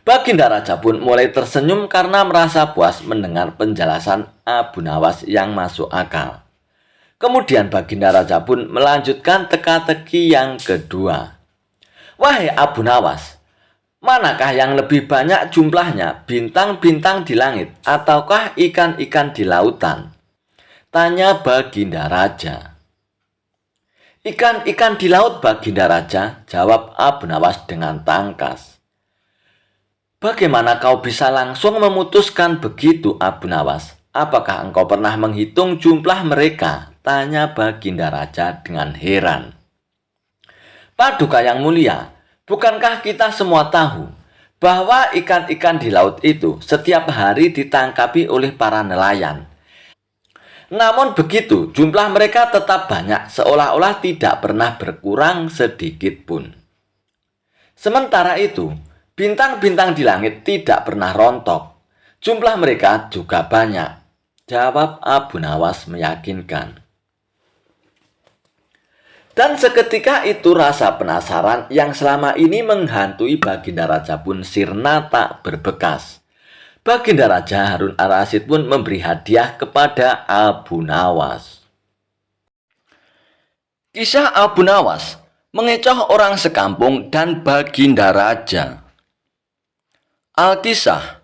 Baginda Raja pun mulai tersenyum karena merasa puas mendengar penjelasan Abu Nawas yang masuk akal. Kemudian Baginda Raja pun melanjutkan teka-teki yang kedua. Wahai Abu Nawas, manakah yang lebih banyak jumlahnya, bintang-bintang di langit ataukah ikan-ikan di lautan? Tanya Baginda Raja. Ikan-ikan di laut, Baginda Raja, jawab Abu Nawas dengan tangkas. Bagaimana kau bisa langsung memutuskan begitu, Abu Nawas? Apakah engkau pernah menghitung jumlah mereka? Tanya Baginda Raja dengan heran. Paduka yang mulia, bukankah kita semua tahu bahwa ikan-ikan di laut itu setiap hari ditangkapi oleh para nelayan? Namun begitu, jumlah mereka tetap banyak, seolah-olah tidak pernah berkurang sedikit pun. Sementara itu, bintang-bintang di langit tidak pernah rontok. Jumlah mereka juga banyak. Jawab Abu Nawas meyakinkan. Dan seketika itu rasa penasaran yang selama ini menghantui Baginda Raja pun sirna tak berbekas. Baginda Raja Harun Ar-Rasyid pun memberi hadiah kepada Abu Nawas. Kisah Abu Nawas mengecoh orang sekampung dan Baginda Raja. Alkisah.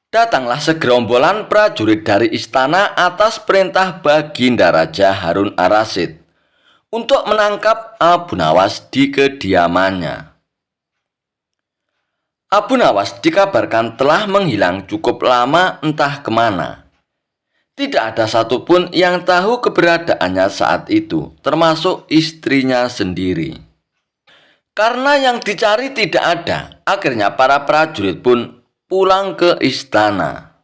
Datanglah segerombolan prajurit dari istana atas perintah Baginda Raja Harun Ar-Rasyid untuk menangkap Abu Nawas di kediamannya. Abu Nawas dikabarkan telah menghilang cukup lama entah kemana. Tidak ada satupun yang tahu keberadaannya saat itu, termasuk istrinya sendiri. Karena yang dicari tidak ada, akhirnya para prajurit pun pulang ke istana.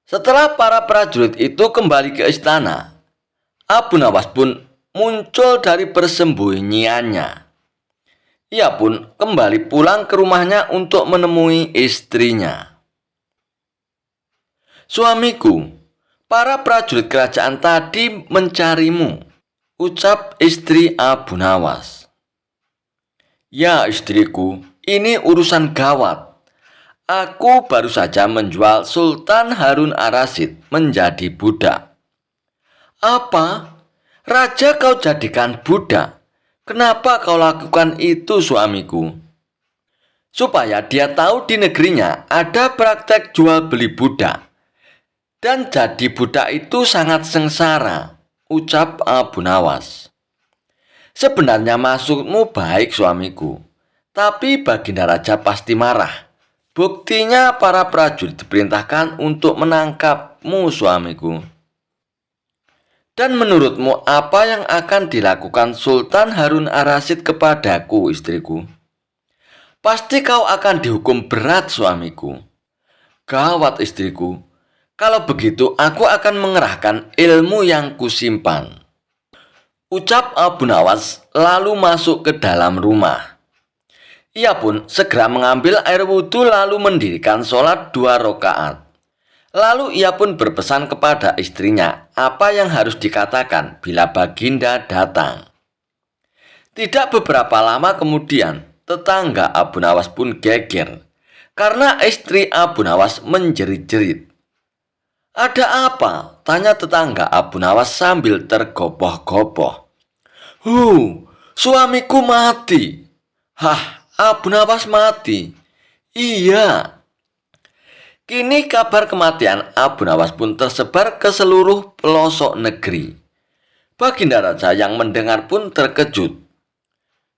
Setelah para prajurit itu kembali ke istana, Abu Nawas pun muncul dari persembunyiannya. Ia pun kembali pulang ke rumahnya untuk menemui istrinya. Suamiku, para prajurit kerajaan tadi mencarimu, ucap istri Abu Nawas. Ya istriku, ini urusan gawat. Aku baru saja menjual Sultan Harun Ar-Rasyid menjadi budak. Apa? Raja kau jadikan budak? Kenapa kau lakukan itu, suamiku? Supaya dia tahu di negerinya ada praktek jual beli budak. Dan jadi budak itu sangat sengsara, ucap Abu Nawas. Sebenarnya maksudmu baik, suamiku. Tapi Baginda Raja pasti marah. Buktinya para prajurit diperintahkan untuk menangkapmu, suamiku. Dan menurutmu apa yang akan dilakukan Sultan Harun Ar-Rasyid kepadaku, istriku? Pasti kau akan dihukum berat, suamiku. Gawat, istriku. Kalau begitu aku akan mengerahkan ilmu yang kusimpan. Ucap Abu Nawas lalu masuk ke dalam rumah. Ia pun segera mengambil air wudhu lalu mendirikan sholat 2 rakaat. Lalu ia pun berpesan kepada istrinya apa yang harus dikatakan bila Baginda datang. Tidak beberapa lama kemudian, tetangga Abu Nawas pun geger karena istri Abu Nawas menjerit-jerit. Ada apa? Tanya tetangga Abu Nawas sambil tergopoh-gopoh. Suamiku mati. Hah, Abu Nawas mati? Iya. Kini kabar kematian Abu Nawas pun tersebar ke seluruh pelosok negeri. Baginda Raja yang mendengar pun terkejut.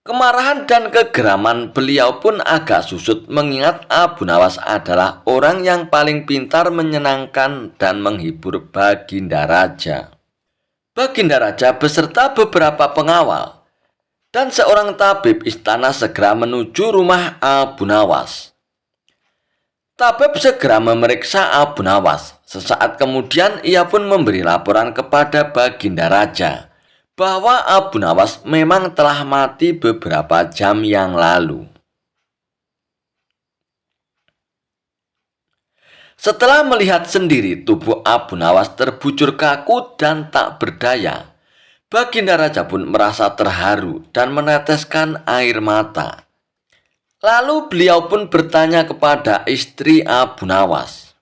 Kemarahan dan kegeraman beliau pun agak susut mengingat Abu Nawas adalah orang yang paling pintar menyenangkan dan menghibur Baginda Raja. Baginda Raja beserta beberapa pengawal dan seorang tabib istana segera menuju rumah Abu Nawas. Tabib segera memeriksa Abu Nawas. Sesaat kemudian ia pun memberi laporan kepada Baginda Raja bahwa Abu Nawas memang telah mati beberapa jam yang lalu. Setelah melihat sendiri tubuh Abu Nawas terbujur kaku dan tak berdaya, Baginda Raja pun merasa terharu dan meneteskan air mata. Lalu beliau pun bertanya kepada istri Abu Nawas,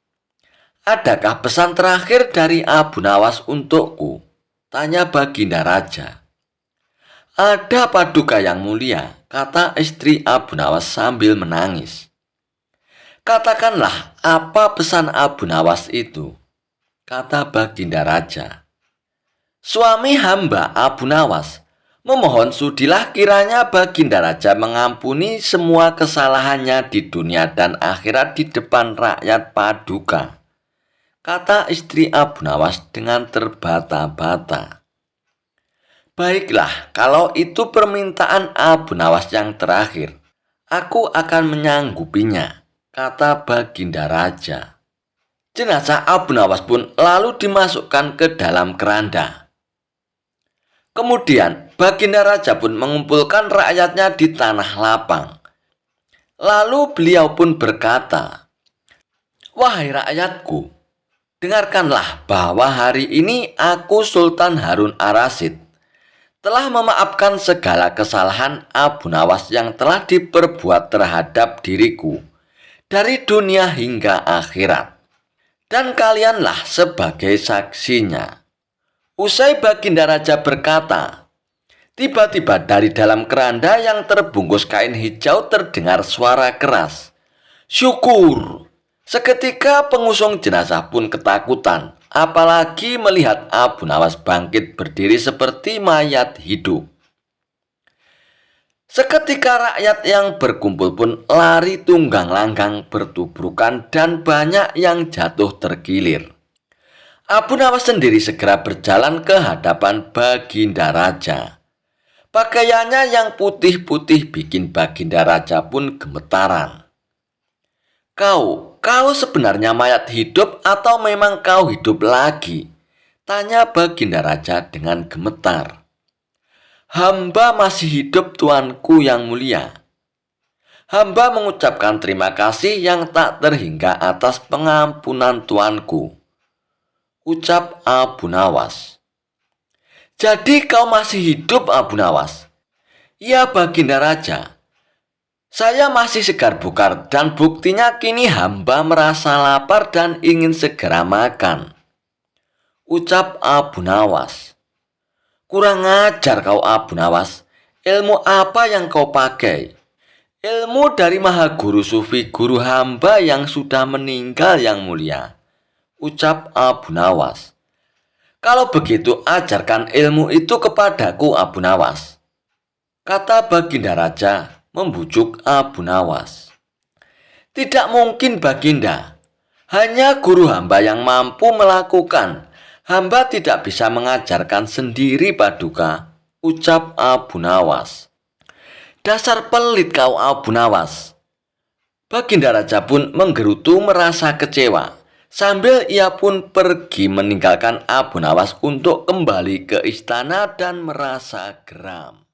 "Adakah pesan terakhir dari Abu Nawas untukku?" tanya Baginda Raja. "Ada Paduka yang mulia," kata istri Abu Nawas sambil menangis. "Katakanlah apa pesan Abu Nawas itu," kata Baginda Raja. "Suami hamba Abu Nawas memohon sudilah kiranya Baginda Raja mengampuni semua kesalahannya di dunia dan akhirat di depan rakyat Paduka," kata istri Abu Nawas dengan terbata-bata. "Baiklah, kalau itu permintaan Abu Nawas yang terakhir, aku akan menyanggupinya," kata Baginda Raja. Jenazah Abu Nawas pun lalu dimasukkan ke dalam keranda. Kemudian Baginda Raja pun mengumpulkan rakyatnya di tanah lapang. Lalu beliau pun berkata, "Wahai rakyatku, dengarkanlah bahwa hari ini aku Sultan Harun Ar-Rasyid telah memaafkan segala kesalahan Abu Nawas yang telah diperbuat terhadap diriku dari dunia hingga akhirat. Dan kalianlah sebagai saksinya." Usai Baginda Raja berkata, tiba-tiba dari dalam keranda yang terbungkus kain hijau terdengar suara keras, "Syukur!" Seketika pengusung jenazah pun ketakutan, apalagi melihat Abu Nawas bangkit berdiri seperti mayat hidup. Seketika rakyat yang berkumpul pun lari tunggang langgang bertubrukan dan banyak yang jatuh tergilir. Abu Nawas sendiri segera berjalan ke hadapan Baginda Raja. Pakaiannya yang putih-putih bikin Baginda Raja pun gemetaran. Kau sebenarnya mayat hidup atau memang kau hidup lagi?" tanya Baginda Raja dengan gemetar. "Hamba masih hidup, tuanku yang mulia. Hamba mengucapkan terima kasih yang tak terhingga atas pengampunan tuanku," ucap Abu Nawas. "Jadi kau masih hidup, Abu Nawas?" "Ya Baginda Raja, saya masih segar bugar dan buktinya kini hamba merasa lapar dan ingin segera makan," ucap Abu Nawas. "Kurang ajar kau, Abu Nawas. Ilmu apa yang kau pakai?" "Ilmu dari Maha Guru Sufi guru hamba yang sudah meninggal yang mulia," ucap Abu Nawas. "Kalau begitu ajarkan ilmu itu kepadaku, Abu Nawas," kata Baginda Raja membujuk Abu Nawas. "Tidak mungkin Baginda. Hanya guru hamba yang mampu melakukan. Hamba tidak bisa mengajarkan sendiri, Paduka," ucap Abu Nawas. "Dasar pelit kau, Abu Nawas." Baginda Raja pun menggerutu merasa kecewa. Sambil ia pun pergi meninggalkan Abu Nawas untuk kembali ke istana dan merasa geram.